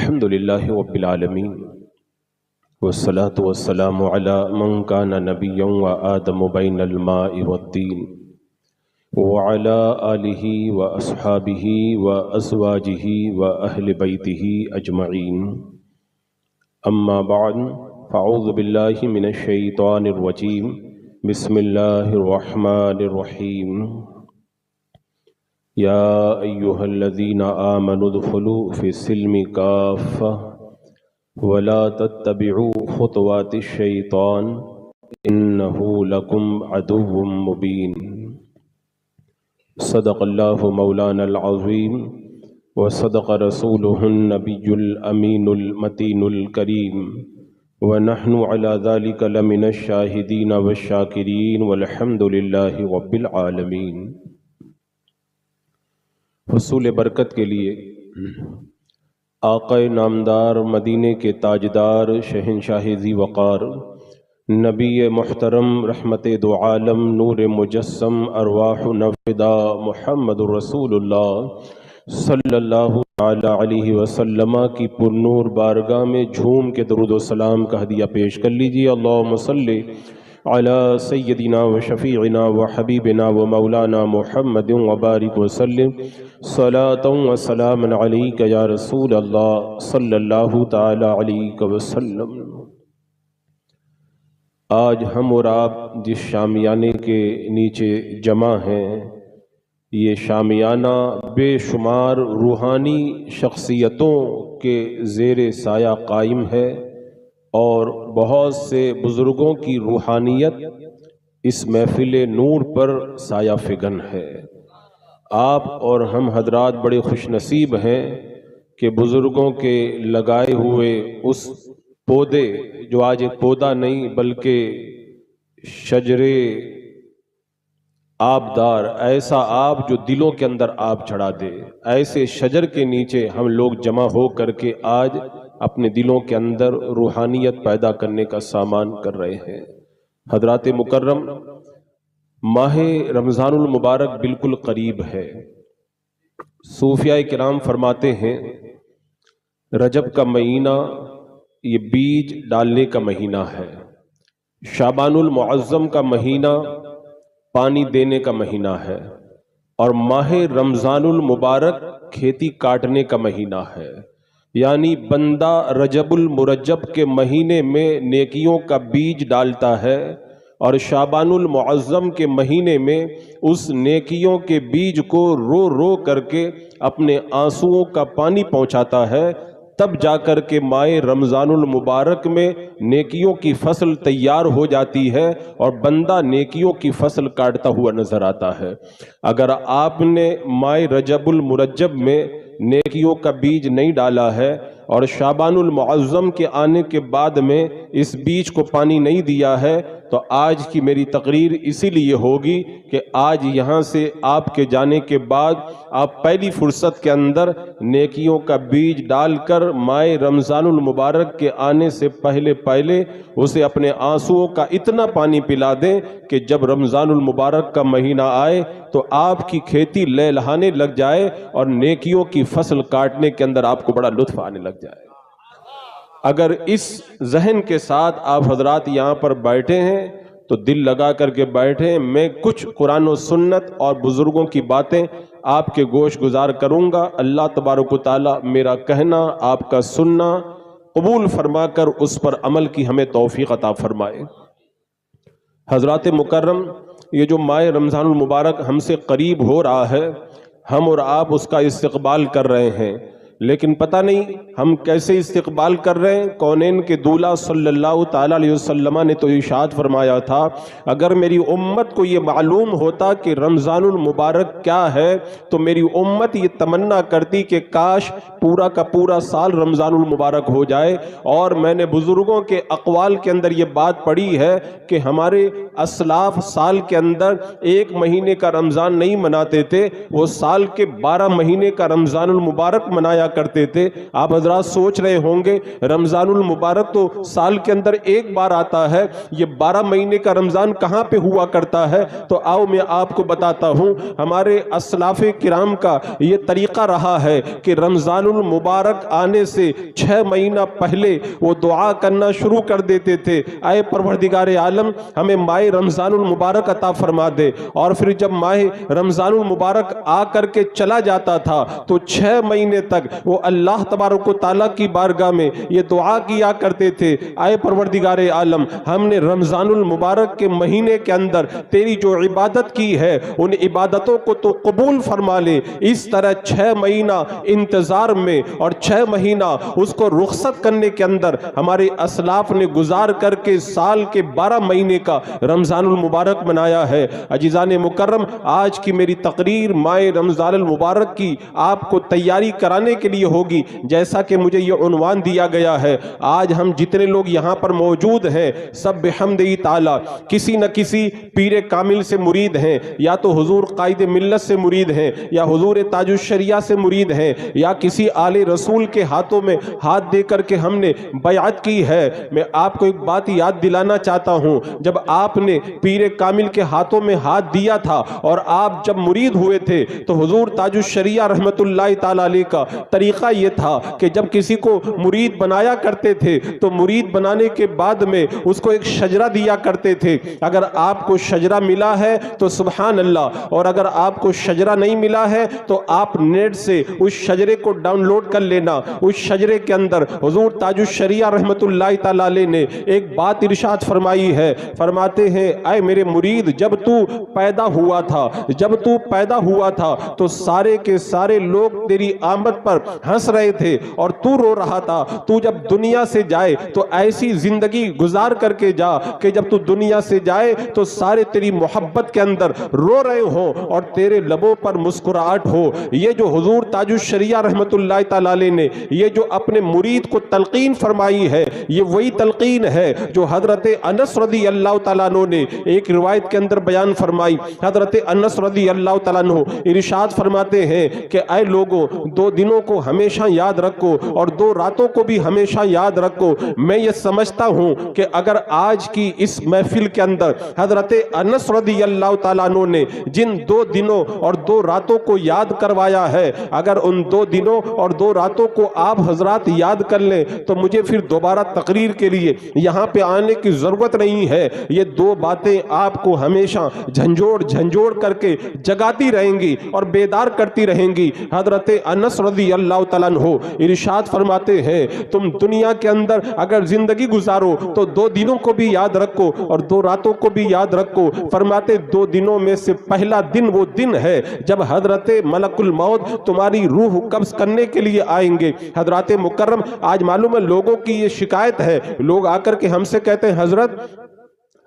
الحمد للہ رب العالمین والصلاة والسلام علی من کان نبیا وآدم بین الماء والطین وعلی آلہ واصحابہ وازواجہ واہل بیتہ اجمعین اما بعد فاعوذ باللہ من الشیطان الرجیم بسم اللہ الرحمن الرحیم یا ایہا الذین آمنوا ادخلوا فی السلم کافہ ولا تتبعوا خطوات الشیطان انہ لکم عدو مبین۔ صدق اللہ مولانا العظیم وصدق رسولہ النبی الامین المتین الکریم ونحن علی ذلک لمن الشاہدین والشاکرین والحمد للہ رب العالمین۔ حصول برکت کے لیے آقا نامدار مدینے کے تاجدار شہنشاہ ذی وقار نبی محترم رحمت دو عالم نور مجسم ارواح نفدا محمد رسول اللہ صلی اللہ علیہ وسلم کی پرنور بارگاہ میں جھوم کے درود و سلام کا ہدیہ پیش کر لیجیے۔ اللہم صلی علی سیدنا و شفیعنا و حبیبنا و مولانا محمد وبارک وسلم صلاۃ و سلام علیک یا رسول اللہ صلی اللہ تعالی علیہ وسلم۔ آج ہم اور آپ جس شامیانے کے نیچے جمع ہیں، یہ شامیانہ بے شمار روحانی شخصیتوں کے زیر سایہ قائم ہے اور بہت سے بزرگوں کی روحانیت اس محفل نور پر سایہ فگن ہے۔ آپ اور ہم حضرات بڑے خوش نصیب ہیں کہ بزرگوں کے لگائے ہوئے اس پودے جو آج ایک پودا نہیں بلکہ شجرے آبدار، ایسا آب جو دلوں کے اندر آب چڑھا دے، ایسے شجر کے نیچے ہم لوگ جمع ہو کر کے آج اپنے دلوں کے اندر روحانیت پیدا کرنے کا سامان کر رہے ہیں۔ حضرات مکرم، ماہ رمضان المبارک بالکل قریب ہے۔ صوفیاء کرام فرماتے ہیں رجب کا مہینہ یہ بیج ڈالنے کا مہینہ ہے، شعبان المعظم کا مہینہ پانی دینے کا مہینہ ہے، اور ماہ رمضان المبارک کھیتی کاٹنے کا مہینہ ہے۔ یعنی بندہ رجب المرجب کے مہینے میں نیکیوں کا بیج ڈالتا ہے اور شعبان المعظم کے مہینے میں اس نیکیوں کے بیج کو رو رو کر کے اپنے آنسوؤں کا پانی پہنچاتا ہے، تب جا کر کے ماہ رمضان المبارک میں نیکیوں کی فصل تیار ہو جاتی ہے اور بندہ نیکیوں کی فصل کاٹتا ہوا نظر آتا ہے۔ اگر آپ نے ماہ رجب المرجب میں نیکیوں کا بیج نہیں ڈالا ہے اور شعبان المعظم کے آنے کے بعد میں اس بیج کو پانی نہیں دیا ہے تو آج کی میری تقریر اسی لیے ہوگی کہ آج یہاں سے آپ کے جانے کے بعد آپ پہلی فرصت کے اندر نیکیوں کا بیج ڈال کر ماہ رمضان المبارک کے آنے سے پہلے اسے اپنے آنسوؤں کا اتنا پانی پلا دیں کہ جب رمضان المبارک کا مہینہ آئے تو آپ کی کھیتی لہلہانے لگ جائے اور نیکیوں کی فصل کاٹنے کے اندر آپ کو بڑا لطف آنے لگ جائے۔ اگر اس ذہن کے ساتھ آپ حضرات یہاں پر بیٹھے ہیں تو دل لگا کر کے بیٹھیں، میں کچھ قرآن و سنت اور بزرگوں کی باتیں آپ کے گوش گزار کروں گا۔ اللہ تبارک و تعالی میرا کہنا آپ کا سننا قبول فرما کر اس پر عمل کی ہمیں توفیق عطا فرمائے۔ حضرات مکرم، یہ جو ماہ رمضان المبارک ہم سے قریب ہو رہا ہے، ہم اور آپ اس کا استقبال کر رہے ہیں، لیکن پتہ نہیں ہم کیسے استقبال کر رہے ہیں۔ کونین کے دولہ صلی اللہ تعالیٰ علیہ وسلم نے تو ارشاد فرمایا تھا اگر میری امت کو یہ معلوم ہوتا کہ رمضان المبارک کیا ہے تو میری امت یہ تمنا کرتی کہ کاش پورا کا پورا سال رمضان المبارک ہو جائے۔ اور میں نے بزرگوں کے اقوال کے اندر یہ بات پڑھی ہے کہ ہمارے اسلاف سال کے اندر ایک مہینے کا رمضان نہیں مناتے تھے، وہ سال کے 12 مہینے کا رمضان المبارک منایا کرتے تھے. آپ حضرات سوچ رہے ہوں گے رمضان المبارک تو سال کے اندر ایک بار آتا ہے, یہ 12 مہینے کا رمضان کہاں پہ ہوا کرتا ہے؟ تو آؤ میں آپ کو بتاتا ہوں. ہمارے اسلاف کرام کا یہ طریقہ رہا ہے کہ رمضان المبارک آنے سے 6 مہینہ پہلے وہ دعا کرنا شروع کر دیتے تھے, اے پروردگار عالم ہمیں ماہ رمضان المبارک عطا فرما دے. اور پھر جب ماہ رمضان المبارک آ کر کے چلا جاتا تھا تو 6 مہینے تک وہ اللہ تبارک و تعالیٰ کی بارگاہ میں یہ دعا کیا کرتے تھے, اے پروردگار عالم ہم نے رمضان المبارک کے مہینے کے اندر تیری جو عبادت کی ہے ان عبادتوں کو تو قبول فرما لے. اس طرح 6 مہینہ انتظار میں اور 6 مہینہ اس کو رخصت کرنے کے اندر ہمارے اسلاف نے گزار کر کے سال کے 12 مہینے کا رمضان المبارک منایا ہے. عزیزان مکرم, آج کی میری تقریر ماہ رمضان المبارک کی آپ کو تیاری کرانے کے لیے ہوگی. جیسا کہ مجھے یہ عنوان دیا گیا ہے, آج ہم جتنے لوگ یہاں پر موجود ہیں سب بحمدہ تعالی کسی نہ کسی پیر کامل سے مرید ہیں, یا تو حضور قائد ملت سے مرید ہیں, یا حضور تاج الشریعہ سے مرید ہیں, یا کسی آل رسول کے ہاتھوں میں ہاتھ دے کر کے ہم نے بیعت کی ہے. میں آپ کو ایک بات یاد دلانا چاہتا ہوں, جب آپ نے پیر کامل کے ہاتھوں میں ہاتھ دیا تھا اور آپ جب مرید ہوئے تھے تو حضور تاج الشریعہ رحمت اللہ تعالی علیہ کا طریقہ یہ تھا کہ جب کسی کو مرید بنایا کرتے تھے تو مرید بنانے کے بعد میں اس کو ایک شجرہ دیا کرتے تھے. اگر آپ کو شجرہ ملا ہے تو سبحان اللہ, اور اگر آپ کو شجرہ نہیں ملا ہے تو آپ نیٹ سے اس شجرے کو ڈاؤن لوڈ کر لینا. اس شجرے کے اندر حضور تاج الشریعہ رحمت اللہ تعالی علیہ نے ایک بات ارشاد فرمائی ہے, فرماتے ہیں اے میرے مرید جب تو پیدا ہوا تھا تو سارے کے سارے لوگ تیری آمد پر ہنس رہے تھے اور تو رو رہا تھا. تو جب دنیا سے جائے تو ایسی زندگی گزار کر کے جا کہ جب تو دنیا سے جائے تو سارے تیری محبت کے اندر رو رہے ہوں اور تیرے لبوں پر مسکراہٹ ہو. یہ جو حضور تاج الشریعہ رحمت اللہ تعالی علیہ نے یہ جو اپنے مرید کو تلقین فرمائی ہے, یہ وہی تلقین ہے جو حضرت انس رضی اللہ تعالیٰ عنہ نے ایک روایت کے اندر بیان فرمائی. حضرت انس رضی اللہ تعالیٰ عنہ ارشاد فرماتے ہیں کہ اے لوگوں 2 دنوں کو ہمیشہ یاد رکھو اور 2 راتوں کو بھی ہمیشہ یاد رکھو. میں یہ سمجھتا ہوں کہ اگر آج کی اس محفل کے اندر حضرت انس رضی اللہ تعالیٰ عنہ نے جن 2 دنوں اور 2 راتوں کو یاد کروایا ہے, اگر ان 2 دنوں اور 2 راتوں کو آپ حضرات یاد کر لیں تو مجھے پھر دوبارہ تقریر کے لیے یہاں پہ آنے کی ضرورت نہیں ہے. یہ 2 باتیں آپ کو ہمیشہ جھنجھوڑ کر کے جگاتی رہیں گی اور بیدار کرتی رہیں گی. حضرت انس رضی اللہ تعالیٰ عنہ ارشاد فرماتے ہیں تم دنیا کے اندر اگر زندگی گزارو تو 2 دنوں کو بھی یاد رکھو اور 2 راتوں کو بھی یاد رکھو. فرماتے 2 دنوں میں سے پہلا دن وہ دن ہے جب حضرت ملک الموت تمہاری روح قبض کرنے کے لیے آئیں گے. حضرات مکرم, آج معلوم ہے لوگوں کی یہ شکایت ہے, لوگ آ کر کے ہم سے کہتے ہیں حضرت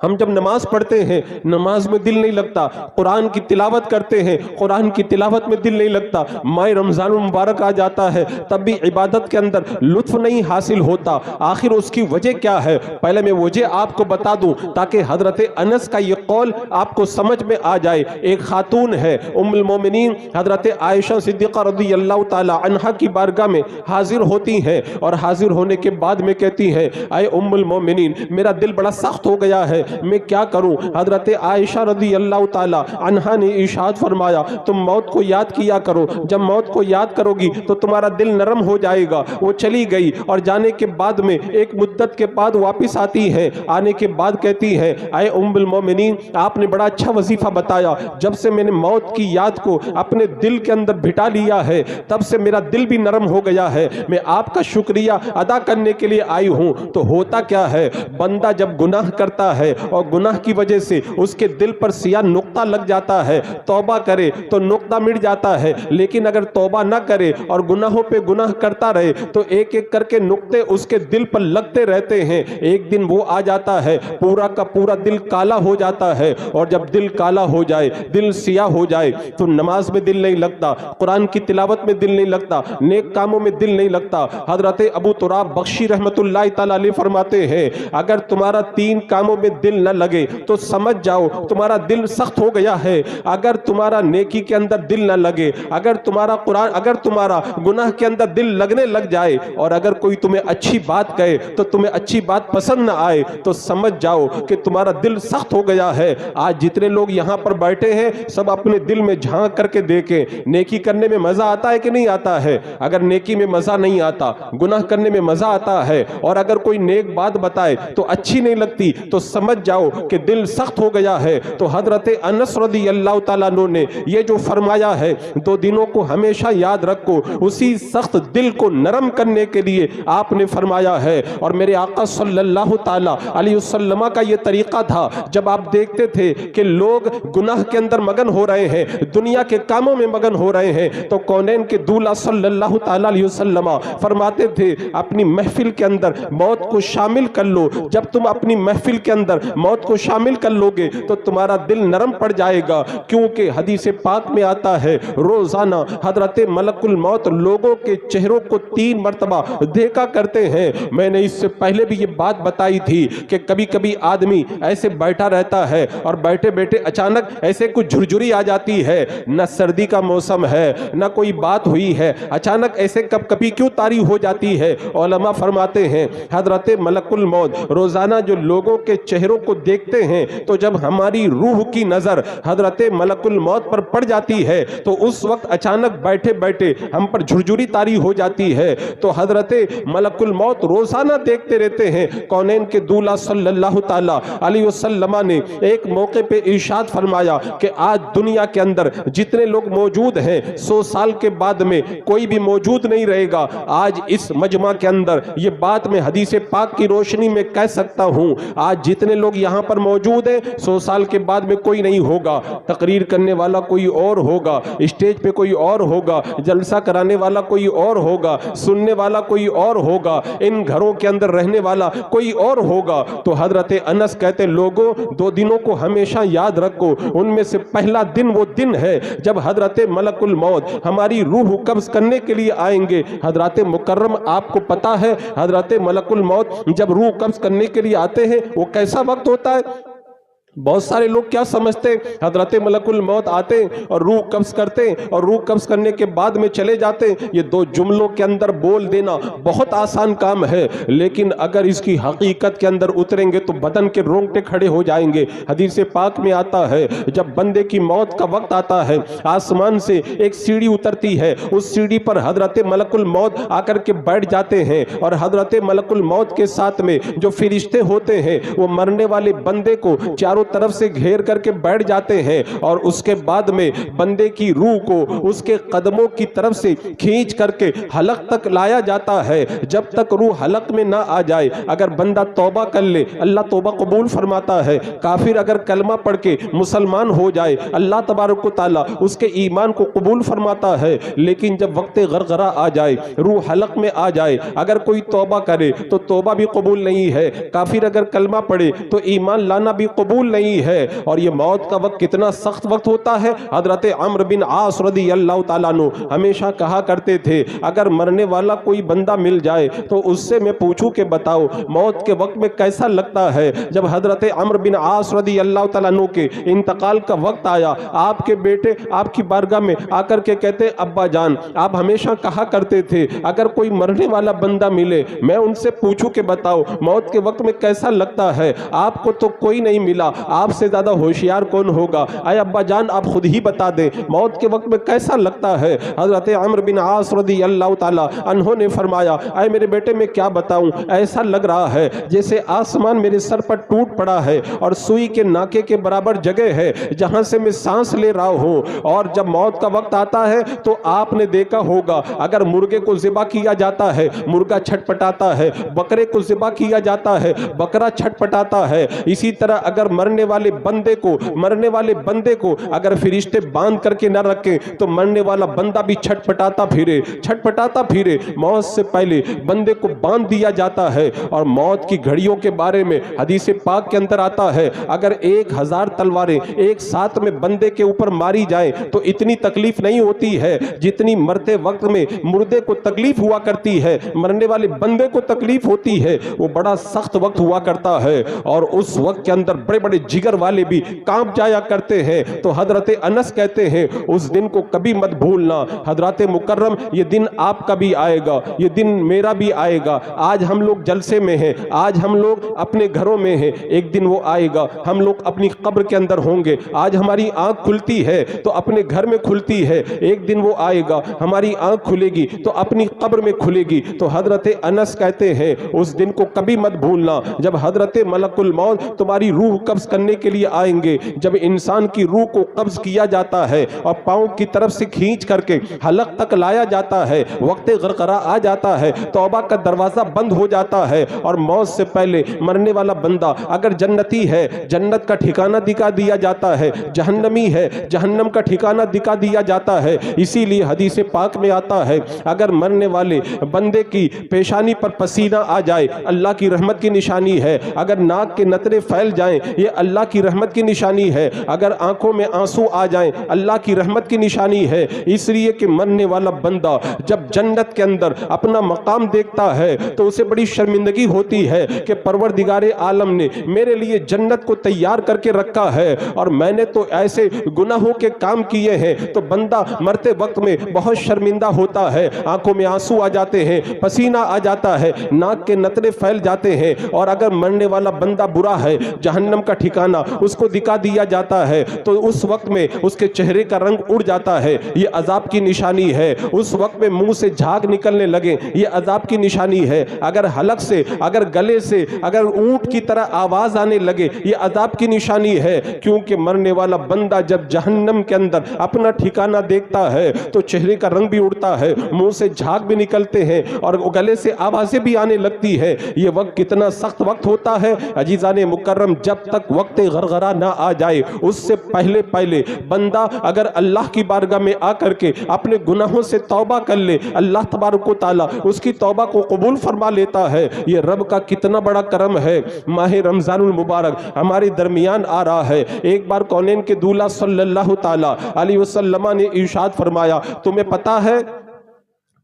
ہم جب نماز پڑھتے ہیں نماز میں دل نہیں لگتا, قرآن کی تلاوت کرتے ہیں قرآن کی تلاوت میں دل نہیں لگتا, ماہ رمضان المبارک آ جاتا ہے تب بھی عبادت کے اندر لطف نہیں حاصل ہوتا. آخر اس کی وجہ کیا ہے؟ پہلے میں وجہ آپ کو بتا دوں تاکہ حضرت انس کا یہ قول آپ کو سمجھ میں آ جائے. ایک خاتون ہے ام المومنین حضرت عائشہ صدیقہ رضی اللہ تعالی عنہا کی بارگاہ میں حاضر ہوتی ہیں اور حاضر ہونے کے بعد میں کہتی ہیں اے ام المومنین میرا دل بڑا سخت ہو گیا ہے, میں کیا کروں؟ حضرت عائشہ رضی اللہ تعالی عنہا نے ارشاد فرمایا تم موت کو یاد کیا کرو, جب موت کو یاد کرو گی تو تمہارا دل نرم ہو جائے گا. وہ چلی گئی اور جانے کے بعد میں ایک مدت کے بعد واپس آتی ہے. آنے کے بعد کہتی ہے اے ام المومنین آپ نے بڑا اچھا وظیفہ بتایا, جب سے میں نے موت کی یاد کو اپنے دل کے اندر بٹھا لیا ہے تب سے میرا دل بھی نرم ہو گیا ہے. میں آپ کا شکریہ ادا کرنے کے لیے آئی ہوں. تو ہوتا کیا ہے, بندہ جب گناہ کرتا ہے اور گناہ کی وجہ سے اس کے دل پر سیاہ نقطہ لگ جاتا ہے, توبہ کرے تو نقطہ مٹ جاتا ہے, لیکن اگر توبہ نہ کرے اور گناہوں پہ گناہ کرتا رہے تو ایک ایک کر کے نقطے اس کے دل پر لگتے رہتے ہیں. ایک دن وہ آ جاتا ہے پورا کا پورا دل کالا ہو جاتا ہے, اور جب دل کالا ہو جائے دل سیاہ ہو جائے تو نماز میں دل نہیں لگتا, قرآن کی تلاوت میں دل نہیں لگتا, نیک کاموں میں دل نہیں لگتا. حضرت ابو تراب بخشی رحمت اللہ تعالی علیہ فرماتے ہیں اگر تمہارا 3 کاموں میں دل نہ لگے تو سمجھ جاؤ تمہارا دل سخت ہو گیا ہے۔ اگر تمہارا نیکی کے اندر دل نہ لگے، اگر تمہارا گناہ کے اندر دل لگنے لگ جائے، اور اگر کوئی تمہیں اچھی بات کہے تو تمہیں اچھی بات پسند نہ آئے، تو سمجھ جاؤ کہ تمہارا دل سخت ہو گیا ہے۔ آج جتنے لوگ یہاں پر بیٹھے ہیں سب اپنے دل میں جھانک کر کے دیکھیں، نیکی کرنے میں مزہ آتا ہے کہ نہیں آتا ہے؟ اگر نیکی میں مزہ نہیں آتا، گناہ کرنے میں مزہ آتا ہے، اور اگر کوئی نیک بات بتائے تو اچھی نہیں لگتی، تو سمجھ جاؤ کہ دل سخت ہو گیا ہے۔ تو حضرت انس رضی اللہ تعالیٰ عنہ نے یہ جو فرمایا ہے، دو دنوں کو ہمیشہ یاد رکھو، اسی سخت دل کو نرم کرنے کے لیے آپ نے فرمایا ہے۔ اور میرے آقا صلی اللہ تعالیٰ علیہ وسلم کا یہ طریقہ تھا، جب آپ دیکھتے تھے کہ لوگ گناہ کے اندر مگن ہو رہے ہیں، دنیا کے کاموں میں مگن ہو رہے ہیں، تو کونین کے دولہ صلی اللہ تعالیٰ علیہ وسلم فرماتے تھے اپنی محفل کے اندر موت کو شامل کر لو۔ جب تم اپنی محفل کے اندر موت کو شامل کر لو گے تو تمہارا دل نرم پڑ جائے گا، کیونکہ حدیث پاک میں آتا ہے روزانہ حضرت ملک الموت لوگوں کے چہروں کو 3 مرتبہ دیکھا کرتے ہیں۔ میں نے اس سے پہلے بھی یہ بات بتائی تھی کہ کبھی کبھی آدمی ایسے بیٹھا رہتا ہے اور بیٹھے بیٹھے اچانک ایسے کچھ جھرجھری آ جاتی ہے، نہ سردی کا موسم ہے نہ کوئی بات ہوئی ہے، اچانک ایسے کبھی کیوں طاری ہو جاتی ہے؟ علماء فرماتے ہیں حضرت ملک الموت روزانہ جو لوگوں کے چہروں کو دیکھتے ہیں، تو جب ہماری روح کی نظر حضرت ملک الموت پر پڑ جاتی ہے تو اس وقت اچانک بیٹھے بیٹھے ہم پر جھرجھری طاری ہو جاتی ہے۔ تو حضرت ملک الموت روزانہ دیکھتے رہتے ہیں۔ کونین کے دولہ صلی اللہ تعالیٰ علیہ وسلم نے ایک موقع پہ ارشاد فرمایا کہ آج دنیا کے اندر جتنے لوگ موجود ہیں 100 سال کے بعد میں کوئی بھی موجود نہیں رہے گا۔ آج اس مجمع کے اندر یہ بات میں حدیث پاک کی روشنی میں کہہ سکتا ہوں، آج جتنے لوگ یہاں پر موجود ہیں 100 سال کے بعد میں کوئی نہیں ہوگا۔ تقریر کرنے والا کوئی اور ہوگا، اسٹیج پہ کوئی اور ہوگا، جلسہ کرانے والا کوئی اور ہوگا، سننے والا کوئی اور ہوگا، ان گھروں کے اندر رہنے والا کوئی اور ہوگا۔ تو حضرت انس کہتے لوگوں 2 دنوں کو ہمیشہ یاد رکھو، ان میں سے پہلا دن وہ دن ہے جب حضرت ملک الموت ہماری روح قبض کرنے کے لیے آئیں گے۔ حضرت مکرم آپ کو پتا ہے حضرت ملک الموت جب روح قبض کرنے کے لیے آتے ہیں وہ کیسا وقت ہوتا ہے؟ بہت سارے لوگ کیا سمجھتے ہیں حضرت ملک الموت آتے ہیں اور روح قبض کرتے ہیں اور روح قبض کرنے کے بعد میں چلے جاتے ہیں۔ یہ 2 جملوں کے اندر بول دینا بہت آسان کام ہے، لیکن اگر اس کی حقیقت کے اندر اتریں گے تو بدن کے رونگٹے کھڑے ہو جائیں گے۔ حدیث پاک میں آتا ہے جب بندے کی موت کا وقت آتا ہے، آسمان سے ایک سیڑھی اترتی ہے، اس سیڑھی پر حضرت ملک الموت آ کر کے بیٹھ جاتے ہیں، اور حضرت ملک الموت کے ساتھ میں جو فرشتے ہوتے ہیں وہ مرنے والے بندے کو چاروں طرف سے گھیر کر کے بیٹھ جاتے ہیں، اور اس کے بعد میں بندے کی روح کو اس کے قدموں کی طرف سے کھینچ کر کے حلق تک لایا جاتا ہے۔ جب تک روح حلق میں نہ آ جائے، اگر بندہ توبہ کر لے اللہ توبہ قبول فرماتا ہے، کافر اگر کلمہ پڑھ کے مسلمان ہو جائے اللہ تبارک و تعالیٰ اس کے ایمان کو قبول فرماتا ہے، لیکن جب وقت غرغرہ آ جائے، روح حلق میں آ جائے، اگر کوئی توبہ کرے تو توبہ بھی قبول نہیں ہے، کافر اگر کلمہ پڑھے تو ایمان لانا بھی قبول نہیں ہے۔ اور یہ موت کا وقت کتنا سخت وقت ہوتا ہے۔ حضرت عمرو بن عاص رضی اللہ تعالیٰ عنہ ہمیشہ کہا کرتے تھے اگر مرنے والا کوئی بندہ مل جائے تو اس سے میں پوچھوں کہ بتاؤ موت کے وقت میں کیسا لگتا ہے۔ جب حضرت عمرو بن عاص رضی اللہ تعالیٰ عنہ کے انتقال کا وقت آیا، آپ کے بیٹے آپ کی بارگاہ میں آ کر کے کہتے ابا جان آپ ہمیشہ کہا کرتے تھے اگر کوئی مرنے والا بندہ ملے میں ان سے پوچھوں کہ بتاؤ موت کے وقت میں کیسا لگتا ہے۔ آپ کو تو کوئی نہیں ملا، آپ سے زیادہ ہوشیار کون ہوگا؟ اے ابا جان آپ خود ہی بتا دیں موت کے وقت میں کیسا لگتا ہے۔ حضرت عمرو بن عاص رضی اللہ تعالیٰ عنہ نے فرمایا اے میرے بیٹے میں کیا بتاؤں، ایسا لگ رہا ہے جیسے آسمان میرے سر پر ٹوٹ پڑا ہے اور سوئی کے ناکے کے برابر جگہ ہے جہاں سے میں سانس لے رہا ہوں۔ اور جب موت کا وقت آتا ہے تو آپ نے دیکھا ہوگا اگر مرغے کو ذبح کیا جاتا ہے مرغا چھٹ پٹاتا ہے، بکرے کو ذبح کیا جاتا ہے بکرا چھٹ پٹاتا ہے، اسی طرح اگر مرنے مرنے والے بندے کو اگر فرشتے باندھ کر کے نہ رکھیں تو مرنے والا بندہ بھی چھٹپٹاتا پھرے. موت سے پہلے بندے کو باندھ دیا جاتا ہے. اور موت کی گھڑیوں کے بارے میں حدیث پاک کے اندر آتا ہے اگر 1000 تلواریں ایک ساتھ میں بندے کے اوپر ماری جائیں تو اتنی تکلیف نہیں ہوتی ہے جتنی مرتے وقت میں مردے کو تکلیف ہوا کرتی ہے. مرنے والے بندے کو تکلیف ہوتی ہے. وہ بڑا سخت وقت ہوا کرتا ہے اور اس وقت کے اندر بڑے بڑے جگر والے بھی کانپ جایا کرتے ہیں. تو حضرت انس کہتے ہیں اس دن کو کبھی مت بھولنا. حضرات مکرم یہ دن آپ کا بھی آئے گا, یہ دن میرا بھی آئے گا. آج ہم لوگ جلسے میں ہیں, آج ہم لوگ اپنے گھروں میں ہیں, ایک دن وہ آئے گا ہم لوگ اپنی قبر کے اندر ہوں گے. آج ہماری آنکھ کھلتی ہے تو اپنے گھر میں کھلتی ہے, ایک دن وہ آئے گا ہماری آنکھ کھلے گی تو اپنی قبر میں کھلے گی. تو حضرت انس کہتے ہیں اس دن کو کبھی مت بھولنا جب حضرت ملک الموت تمہاری روح قبض کرنے کے لیے آئیں گے. جب انسان کی روح کو قبض کیا جاتا ہے اور پاؤں کی طرف سے کھینچ کر کے حلق تک لایا جاتا ہے, وقت غرغرہ آ جاتا ہے, توبہ کا دروازہ بند ہو جاتا ہے اور موت سے پہلے مرنے والا بندہ اگر جنتی ہے جنت کا ٹھکانہ دکھا دیا جاتا ہے, جہنمی ہے جہنم کا ٹھکانہ دکھا دیا جاتا ہے. اسی لیے حدیث پاک میں آتا ہے اگر مرنے والے بندے کی پیشانی پر پسینہ آ جائے اللہ کی رحمت کی نشانی ہے, اگر ناک کے نترے پھیل جائیں یہ اللہ کی رحمت کی نشانی ہے, اگر آنکھوں میں آنسو آ جائیں اللہ کی رحمت کی نشانی ہے. اس لیے کہ مرنے والا بندہ جب جنت کے اندر اپنا مقام دیکھتا ہے تو اسے بڑی شرمندگی ہوتی ہے کہ پروردگار عالم نے میرے لیے جنت کو تیار کر کے رکھا ہے اور میں نے تو ایسے گناہوں کے کام کیے ہیں. تو بندہ مرتے وقت میں بہت شرمندہ ہوتا ہے, آنکھوں میں آنسو آ جاتے ہیں, پسینہ آ جاتا ہے, ناک کے نترے پھیل جاتے ہیں. اور اگر مرنے والا بندہ برا ہے جہنم کا ٹھکانہ اس کو دکھا دیا جاتا ہے تو اس وقت میں اس کے چہرے کا رنگ اڑ جاتا ہے, یہ عذاب کی نشانی ہے. اس وقت میں منہ سے جھاگ نکلنے لگے یہ عذاب کی نشانی ہے. اگر حلق سے اگر گلے سے اگر اونٹ کی طرح آواز آنے لگے یہ عذاب کی نشانی ہے. کیونکہ مرنے والا بندہ جب جہنم کے اندر اپنا ٹھکانہ دیکھتا ہے تو چہرے کا رنگ بھی اڑتا ہے, منہ سے جھاگ بھی نکلتے ہیں اور گلے سے آوازیں بھی آنے لگتی ہے. یہ وقت کتنا سخت وقت ہوتا ہے عزیزان مکرم. جب تک وقت غرغرہ نہ آ جائے اس سے پہلے بندہ اگر اللہ کی بارگاہ میں آ کر کے اپنے گناہوں سے توبہ کر لے اللہ تبارک و تعالی اس کی توبہ کو قبول فرما لیتا ہے. یہ رب کا کتنا بڑا کرم ہے. ماہ رمضان المبارک ہمارے درمیان آ رہا ہے. ایک بار کونین کے دولہ صلی اللہ تعالی علیہ وسلم نے ارشاد فرمایا تمہیں پتا ہے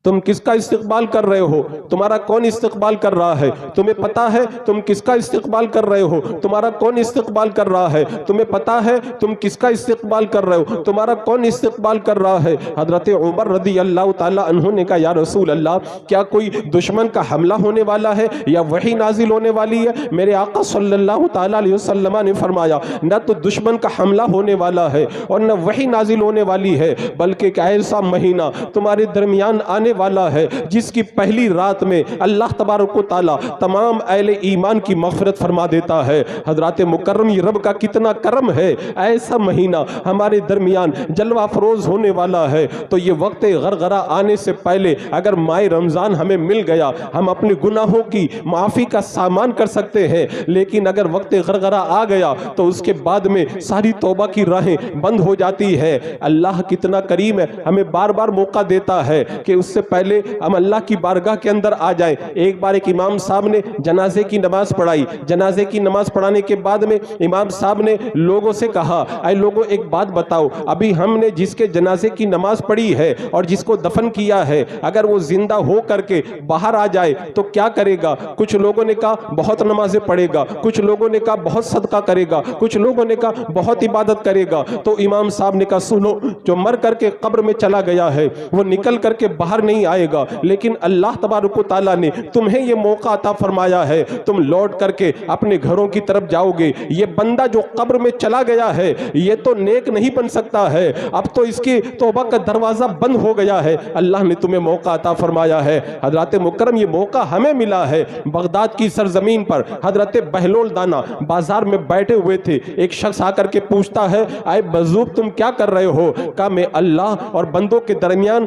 تم کس کا استقبال کر رہے ہو, تمہارا کون استقبال کر رہا ہے؟ تمہیں پتا ہے تم کس کا استقبال کر رہے ہو, تمہارا کون استقبال کر رہا ہے؟ تمہیں پتا ہے تم کس کا استقبال کر رہے ہو, تمہارا کون استقبال کر رہا ہے؟ حضرت عمر رضی اللہ تعالی عنہ نے کہا یا رسول اللہ کیا کوئی دشمن کا حملہ ہونے والا ہے یا وحی نازل ہونے والی ہے؟ میرے آقا صلی اللہ تعالی علیہ وسلم نے فرمایا نہ تو دشمن کا حملہ ہونے والا ہے اور نہ وحی نازل ہونے والی ہے, بلکہ ایک ایسا مہینہ تمہارے درمیان آنے والا ہے جس کی پہلی رات میں اللہ تبارک و تعالی تمام اہل ایمان کی مغفرت فرما دیتا ہے. حضرات مکرم یہ رب کا کتنا کرم ہے, ایسا مہینہ ہمارے درمیان جلوہ افروز ہونے والا ہے. تو یہ وقت غرغرہ آنے سے پہلے اگر ماہ رمضان ہمیں مل گیا ہم اپنے گناہوں کی معافی کا سامان کر سکتے ہیں, لیکن اگر وقت غرغرہ آ گیا تو اس کے بعد میں ساری توبہ کی راہیں بند ہو جاتی ہے. اللہ کتنا کریم ہے, ہمیں بار بار موقع دیتا ہے کہ اس سے پہلے ہم اللہ کی بارگاہ کے اندر آ جائیں. ایک بار ایک امام صاحب نے جنازے کی نماز پڑھائی, جنازے کی نماز پڑھانے کے بعد میں امام صاحب نے لوگوں سے کہا اے لوگوں ایک بات بتاؤ, ابھی ہم نے جس کے جنازے کی نماز پڑھی ہے اور جس کو دفن کیا ہے اگر وہ زندہ ہو کر کے باہر آ جائے تو کیا کرے گا؟ کچھ لوگوں نے کہا بہت نمازیں پڑھے گا, کچھ لوگوں نے کہا بہت صدقہ کرے گا, کچھ لوگوں نے کہا بہت عبادت کرے گا. تو امام صاحب نے کہا سنو, جو مر کر کے قبر میں چلا گیا ہے وہ نکل کر کے باہر نہیں آئے گا, لیکن اللہ تبارک و تعالیٰ نے تمہیں یہ موقع عطا فرمایا ہے, تم لوٹ کر کے اپنے گھروں کی طرف جاؤ گے. یہ بندہ جو قبر میں چلا گیا ہے یہ تو نیک نہیں بن سکتا ہے, اب تو اس کی توبہ کا دروازہ بند ہو گیا ہے, اللہ نے تمہیں موقع عطا فرمایا ہے. حضرات مکرم یہ موقع ہمیں ملا ہے. بغداد کی سرزمین پر حضرت بہلول دانا بازار میں بیٹھے ہوئے تھے, ایک شخص آ کر کے پوچھتا ہے اے بزرگ تم کیا کر رہے ہو؟ کہا میں اللہ اور بندوں کے درمیان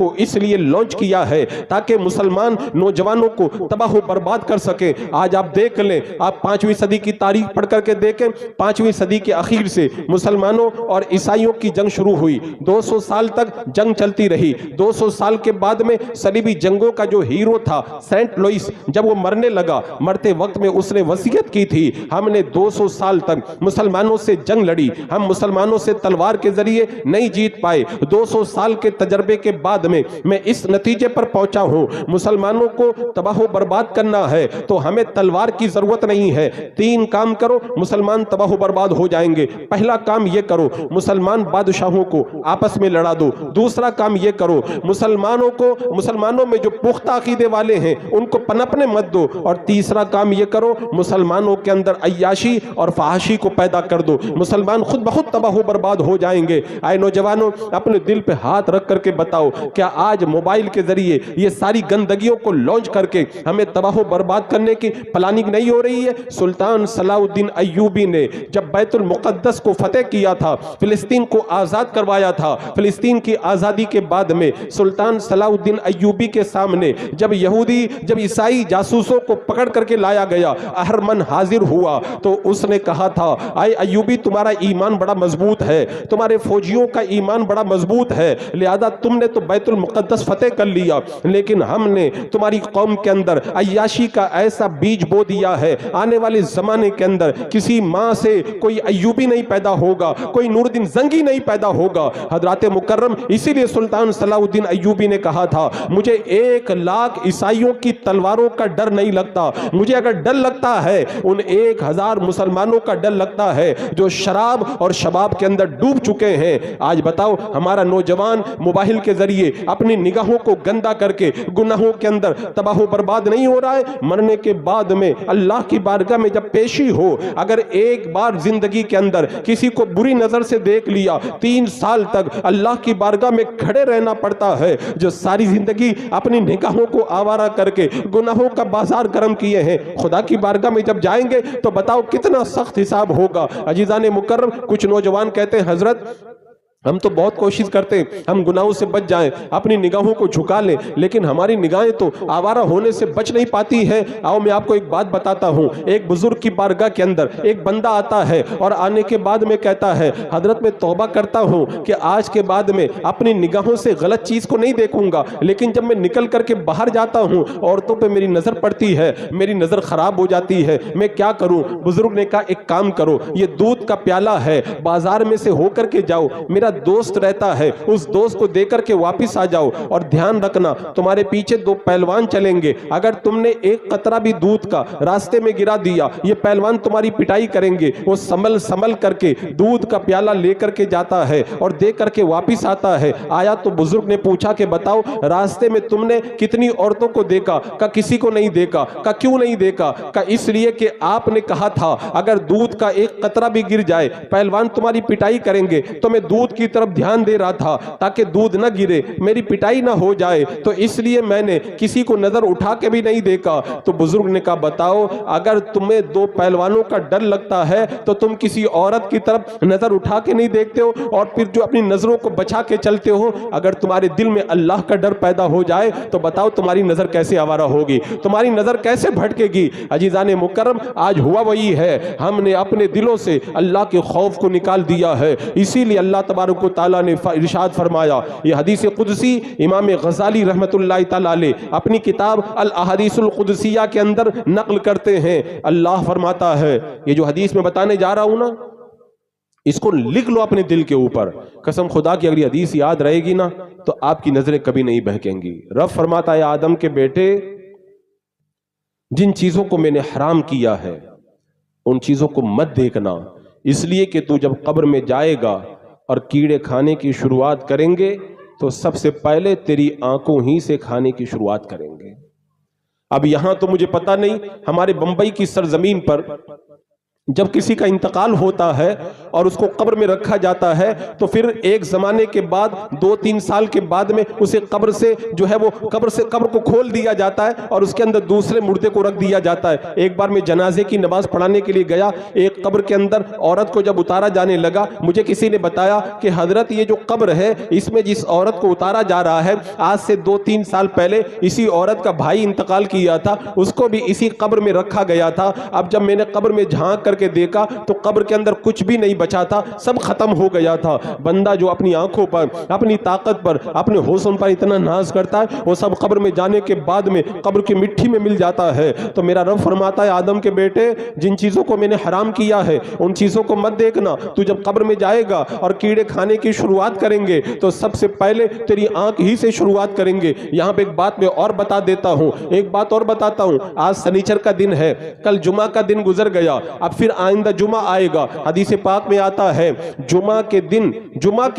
کو اس لیے لانچ کیا ہے تاکہ مسلمان نوجوانوں کو تباہ و برباد کر سکے۔ آج آپ دیکھ لیں، آپ 5ویں صدی کی تاریخ پڑھ کر کے دیکھیں، 5ویں صدی کے اخیر سے مسلمانوں اور عیسائیوں کی جنگ شروع ہوئی، 200 سال تک جنگ چلتی رہی۔ 200 سال کے بعد میں صلیبی جنگوں کا جو ہیرو تھا سینٹ لوئس، جب وہ مرنے لگا، مرتے وقت میں اس نے وصیت کی تھی، ہم نے 200 سال تک مسلمانوں سے جنگ لڑی، ہم مسلمانوں سے تلوار کے ذریعے نہیں جیت پائے۔ 200 سال کے تجربے کے بعد میں اس نتیجے پر پہنچا ہوں، مسلمانوں کو تباہ و برباد کرنا ہے تو ہمیں تلوار کی ضرورت نہیں ہے۔ 3 کام کرو، مسلمان تباہ و برباد ہو جائیں گے۔ پہلا کام یہ کرو، مسلمان بادشاہوں کو آپس میں لڑا دو۔ دوسرا کام یہ کرو، مسلمانوں میں جو پختہ عقیدے والے ہیں ان کو پنپنے مت دو۔ اور تیسرا کام یہ کرو، مسلمانوں کے اندر عیاشی اور فحاشی کو پیدا کر دو، مسلمان خود بخود تباہ و برباد ہو جائیں گے۔ اے نوجوانوں، اپنے دل پہ ہاتھ رکھ کر کے بتاؤ، کیا آج موبائل کے ذریعے یہ ساری گندگیوں کو لانچ کر کے ہمیں تباہ و برباد کرنے کی پلاننگ نہیں ہو رہی ہے؟ سلطان صلاح الدین ایوبی نے جب بیت المقدس کو فتح کیا تھا، فلسطین کو آزاد کروایا تھا، فلسطین کی آزادی کے بعد میں سلطان صلاح الدین ایوبی کے سامنے جب عیسائی جاسوسوں کو پکڑ کر کے لایا گیا، اہرمن حاضر ہوا تو اس نے کہا تھا، اے ایوبی تمہارا ایمان بڑا مضبوط ہے، تمہارے فوجیوں کا ایمان بڑا مضبوط ہے، لہذا تم نے تو بیت المقدس فتح کر لیا، لیکن ہم نے تمہاری قوم کے اندر عیاشی کا ایسا بیج بو دیا ہے، آنے والے زمانے کے اندر کسی ماں سے کوئی ایوبی نہیں پیدا ہوگا، کوئی نور الدین زنگی نہیں پیدا ہوگا۔ حضرات مکرم، اسی لیے سلطان صلاح الدین ایوبی نے کہا تھا، مجھے 1,00,000 عیسائیوں کی تلواروں کا ڈر نہیں لگتا، مجھے اگر ڈر لگتا ہے ان 1,000 مسلمانوں کا ڈر لگتا ہے جو شراب اور شباب کے اندر ڈوب چکے ہیں۔ آج بتاؤ، ہمارا نوجوان موبائل کے ذریعے اپنی نگاہوں کو گندا کر کے گناہوں کے اندر تباہ و برباد نہیں ہو رہا ہے؟ مرنے کے بعد میں اللہ کی بارگاہ میں جب پیشی ہو، اگر ایک بار زندگی کے اندر کسی کو بری نظر سے دیکھ لیا، 3 سال تک اللہ کی بارگاہ میں کھڑے رہنا پڑتا ہے۔ جو ساری زندگی اپنی نگاہوں کو آوارہ کر کے گناہوں کا بازار گرم کیے ہیں، خدا کی بارگاہ میں جب جائیں گے تو بتاؤ کتنا سخت حساب ہوگا۔ عزیزان مکرم، کچھ نوجوان کہتے ہیں، حضرت ہم تو بہت کوشش کرتے ہیں ہم گناہوں سے بچ جائیں، اپنی نگاہوں کو جھکا لیں، لیکن ہماری نگاہیں تو آوارہ ہونے سے بچ نہیں پاتی ہیں۔ آؤ میں آپ کو ایک بات بتاتا ہوں، ایک بزرگ کی بارگاہ کے اندر ایک بندہ آتا ہے اور آنے کے بعد میں کہتا ہے، حضرت میں توبہ کرتا ہوں کہ آج کے بعد میں اپنی نگاہوں سے غلط چیز کو نہیں دیکھوں گا، لیکن جب میں نکل کر کے باہر جاتا ہوں عورتوں پہ میری نظر پڑتی ہے، میری نظر خراب ہو جاتی ہے، میں کیا کروں؟ بزرگ نے کہا ایک کام کرو، یہ دودھ کا پیالہ ہے، بازار میں سے ہو کر کے جاؤ، میرا دوست رہتا ہے، اس دوست کو دے کر کے واپس آ جاؤ، اور دھیان رکھنا تمہارے پیچھے 2 پہلوان چلیں گے، اگر تم نے ایک قطرہ بھی دودھ کا راستے میں گرا دیا، یہ پہلوان تمہاری پٹائی کریں گے۔ وہ سنبھل کر کے دودھ کا پیالہ لے کر کے جاتا ہے اور دے کر کے واپس آتا ہے۔ آیا تو بزرگ نے پوچھا کہ بتاؤ راستے میں تم نے کتنی عورتوں کو دیکھا؟ کہا کسی کو نہیں دیکھا۔ کہا کیوں نہیں دیکھا؟ کہا اس لیے کہ آپ نے کہا تھا اگر دودھ کا ایک قطرہ بھی گر جائے پہلوان تمہاری پٹائی کریں گے، تو میں دودھ کی طرف دھیان دے رہا تھا تاکہ دودھ نہ گرے، میری پٹائی نہ ہو جائے، تو اس لیے میں نے کسی کو نظر اٹھا کے بھی نہیں دیکھا۔ تو بزرگ نے کہا بتاؤ اگر تمہیں 2 پہلوانوں کا ڈر لگتا ہے تو تم کسی عورت کی طرف نظر اٹھا کے نہیں دیکھتے ہو، اور پھر جو اپنی نظروں کو بچا کے چلتے ہو۔ اگر تمہارے دل میں اللہ کا ڈر پیدا ہو جائے تو بتاؤ تمہاری نظر کیسے آوارہ ہوگی، تمہاری نظر کیسے بھٹکے گی؟ عزیزان مکرم، آج ہوا وہی ہے، ہم نے اپنے دلوں سے اللہ کے خوف کو نکال دیا ہے، اسی لیے اللہ تبارک و تعالیٰ نے ارشاد فرمایا، یہ حدیث قدسی امام غزالی رحمت اللہ تعالیٰ علیہ اپنی کتاب الاحادیث القدسیہ کے اندر نقل کرتے ہیں۔ اللہ فرماتا ہے، یہ جو حدیث میں بتانے جا رہا ہوں نا، اس کو لکھ لو اپنے دل کے اوپر، قسم خدا کی اگر یہ حدیث یاد رہے گی نا تو آپ کی نظریں کبھی نہیں بہکیں گی۔ رب فرماتا ہے آدم کے بیٹے، جن چیزوں کو میں نے حرام کیا ہے ان چیزوں کو مت دیکھنا، اس لیے کہ تو جب قبر میں جائے گا اور کیڑے کھانے کی شروعات کریں گے تو سب سے پہلے تیری آنکھوں ہی سے کھانے کی شروعات کریں گے۔ اب یہاں تو مجھے پتا نہیں، ہمارے بمبئی کی سرزمین پر جب کسی کا انتقال ہوتا ہے اور اس کو قبر میں رکھا جاتا ہے تو پھر ایک زمانے کے بعد 2-3 سال کے بعد میں اسے قبر سے جو ہے وہ قبر کو کھول دیا جاتا ہے اور اس کے اندر دوسرے مردے کو رکھ دیا جاتا ہے۔ ایک بار میں جنازے کی نماز پڑھانے کے لیے گیا، ایک قبر کے اندر عورت کو جب اتارا جانے لگا، مجھے کسی نے بتایا کہ حضرت یہ جو قبر ہے اس میں جس عورت کو اتارا جا رہا ہے آج سے 2-3 سال پہلے اسی عورت کا بھائی انتقال کیا تھا، اس کو بھی اسی قبر میں رکھا گیا تھا۔ اب جب میں نے قبر میں جھانک کر کے دیکھا تو قبر کے اندر کچھ بھی نہیں بچا تھا، سب ختم ہو گیا تھا۔ بندہ جو اپنی آنکھوں پر، اپنی طاقت پر، اپنے حسن پر اتنا ناز کرتا ہے وہ سب قبر میں جانے کے بعد میں قبر کی مٹی میں مل جاتا ہے۔ تو میرا رب فرماتا ہے آدم کے بیٹے جن چیزوں کو میں نے حرام کیا ہے ان چیزوں کو مت دیکھنا، تو جب قبر میں جائے گا اور کیڑے کھانے کی شروعات کریں گے تو سب سے پہلے تیری آنکھ ہی سے شروعات کریں گے۔ یہاں پہ ایک بات میں اور بتا دیتا ہوں، ایک بات اور بتاتا ہوں، آج سنیچر کا دن ہے، کل جمعہ کا دن گزر گیا، اب پھر آئندہ جمعہ آئے گا۔ حدیث پاک میں آتا ہے جمعہ کے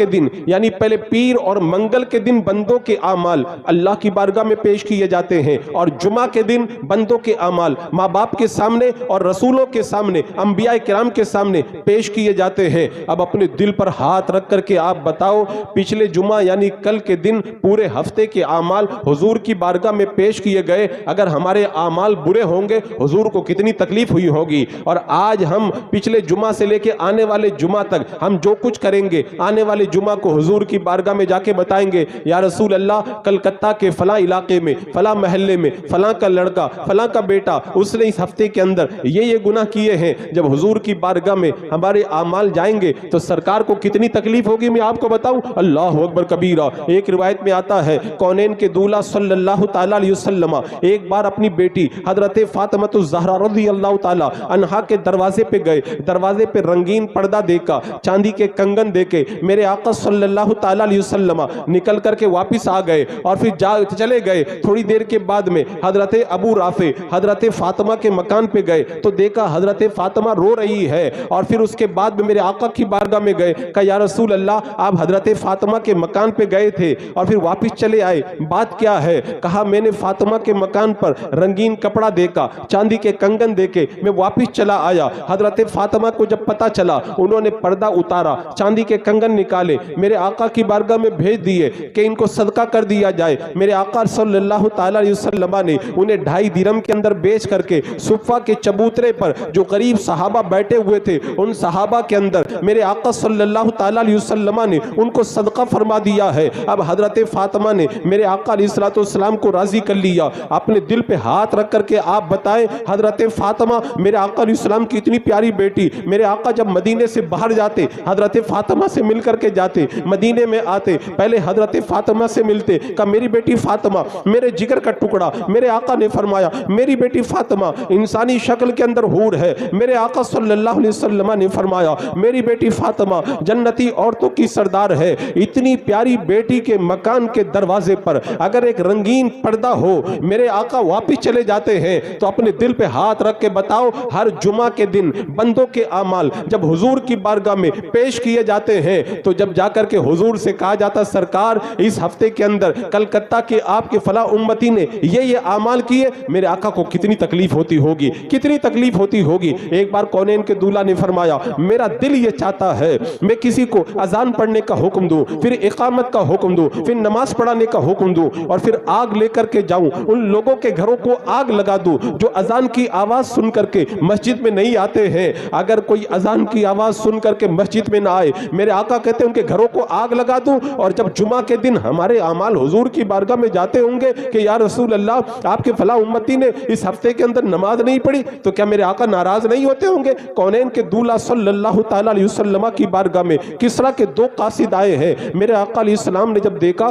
دن یعنی پہلے پیر اور منگل کے دن بندوں کے اعمال اللہ کی بارگاہ میں پیش کیے جاتے ہیں، اور جمعہ کے دن بندوں کے اعمال ماں باپ کے سامنے اور رسولوں کے سامنے، انبیاء کرام کے سامنے پیش کیے جاتے ہیں۔ اب اپنے دل پر ہاتھ رکھ کر کے آپ بتاؤ پچھلے جمعہ یعنی کل کے دن پورے ہفتے کے اعمال حضور کی بارگاہ میں پیش کیے گئے، اگر ہمارے اعمال برے ہوں گے حضور کو کتنی تکلیف ہوئی ہوگی۔ اور آج ہم پچھلے جمعہ سے لے کے آنے والے جمعہ تک ہم جو کچھ کریں گے آنے والے جمعہ کو حضور کی بارگاہ میں جا کے بتائیں گے یا رسول اللہ کلکتہ کے فلاں علاقے میں فلاں محلے میں فلاں کا لڑکا فلاں کا بیٹا اس نے اس ہفتے کے اندر یہ گناہ کیے ہیں۔ جب حضور کی بارگاہ میں ہمارے اعمال جائیں گے تو سرکار کو کتنی تکلیف ہوگی میں آپ کو بتاؤں، اللہ اکبر کبیرہ۔ ایک روایت میں آتا ہے کونین کے دولہ صلی اللہ تعالی علیہ وسلم ایک بار اپنی بیٹی حضرت فاطمہ الزہرا رضی اللہ تعالی عنہا کے دروازے پہ گئے، دروازے پہ رنگین پردہ دیکھا، چاندی کے کنگن دیکھے، میرے آقا صلی اللہ تعالی علیہ وسلم نکل کر کے واپس آ گئے اور پھر چلے گئے۔ تھوڑی دیر کے بعد میں حضرت ابو رافع حضرت فاطمہ کے مکان پہ گئے تو دیکھا حضرت فاطمہ رو رہی ہے، اور پھر اس کے بعد میں میرے آقا کی بارگاہ میں گئے، کہا یا رسول اللہ آپ حضرت فاطمہ کے مکان پہ گئے تھے اور پھر واپس چلے آئے، بات کیا ہے؟ کہا میں نے فاطمہ کے مکان پر رنگین کپڑا دیکھا، چاندی کے کنگن دیکھے، میں واپس چلا آیا۔ حضرت فاطمہ کو جب پتا چلا انہوں نے پردہ اتارا، چاندی کے کنگن نکالے، میرے آقا کی بارگاہ میں بھیج دیے کہ ان کو صدقہ کر دیا جائے۔ میرے آقا صلی اللہ تعالی علیہ وسلم نے انہیں 2.5 درہم کے اندر بیچ کر کے صفہ کے چبوترے پر جو غریب صحابہ بیٹھے ہوئے تھے ان صحابہ کے اندر میرے آقا صلی اللہ تعالی علیہ وسلم نے ان کو صدقہ فرما دیا ہے۔ اب حضرت فاطمہ نے میرے آقا علیہ السلام کو راضی کر لیا۔ اپنے دل پہ ہاتھ رکھ کر کے آپ بتائیں حضرت فاطمہ میرے آقا علیہ السلام کی اتنی پیاری بیٹی، میرے آقا جب مدینے سے باہر جاتے حضرت فاطمہ سے مل کر کے جاتے، مدینے میں آتے پہلے حضرت فاطمہ سے ملتے، کہا میری بیٹی فاطمہ میرے جگر کا ٹکڑا۔ میرے آقا نے فرمایا میری بیٹی فاطمہ انسانی شکل کے اندر حور ہے۔ میرے آقا صلی اللہ علیہ وسلم نے فرمایا میری بیٹی فاطمہ جنتی عورتوں کی سردار ہے۔ اتنی پیاری بیٹی کے مکان کے دروازے پر اگر ایک رنگین پردہ ہو، میرے آقا واپس چلے جاتے ہیں تو اپنے دل پہ ہاتھ رکھ کے بتاؤ ہر جمعہ کے دن بندوں کے اعمال جب حضور کی بارگاہ میں پیش کیے جاتے ہیں تو جب جا کر کے حضور سے کہا جاتا سرکار اس ہفتے کے اندر کلکتہ کے آپ کے فلاں امتی نے یہ اعمال کیے، میرے آقا کو کتنی تکلیف ہوتی ہوگی، کتنی تکلیف ہوتی ہوگی۔ ایک بار کونین کے دولہ نے فرمایا میرا دل یہ چاہتا ہے میں کسی کو اذان پڑھنے کا حکم دوں، پھر اقامت کا حکم دوں، پھر نماز پڑھانے کا حکم دوں اور پھر آگ لے کر کے جاؤں، ان لوگوں کے گھروں کو آگ لگا دوں جو اذان کی آواز سن کر کے مسجد میں نہیں آتے ہیں۔ اگر کوئی اذان کی آواز سن کر کے مسجد میں نہ آئے، میرے آقا کہتے ہیں ان کے گھروں کو آگ لگا دوں، اور جب جمعہ کے دن ہمارے اعمال حضور کی بارگاہ میں جاتے ہوں گے کہ یا رسول اللہ آپ کے فلاں امتی نے اس ہفتے کے اندر نماز نہیں پڑھی، تو کیا میرے آقا ناراض نہیں ہوتے ہوں گے؟ کونین کے دولہ صلی اللہ تعالی علیہ وسلم کی بارگاہ میں کسرا کے 2 قاصد آئے ہیں۔ میرے آقا علیہ السلام نے جب دیکھا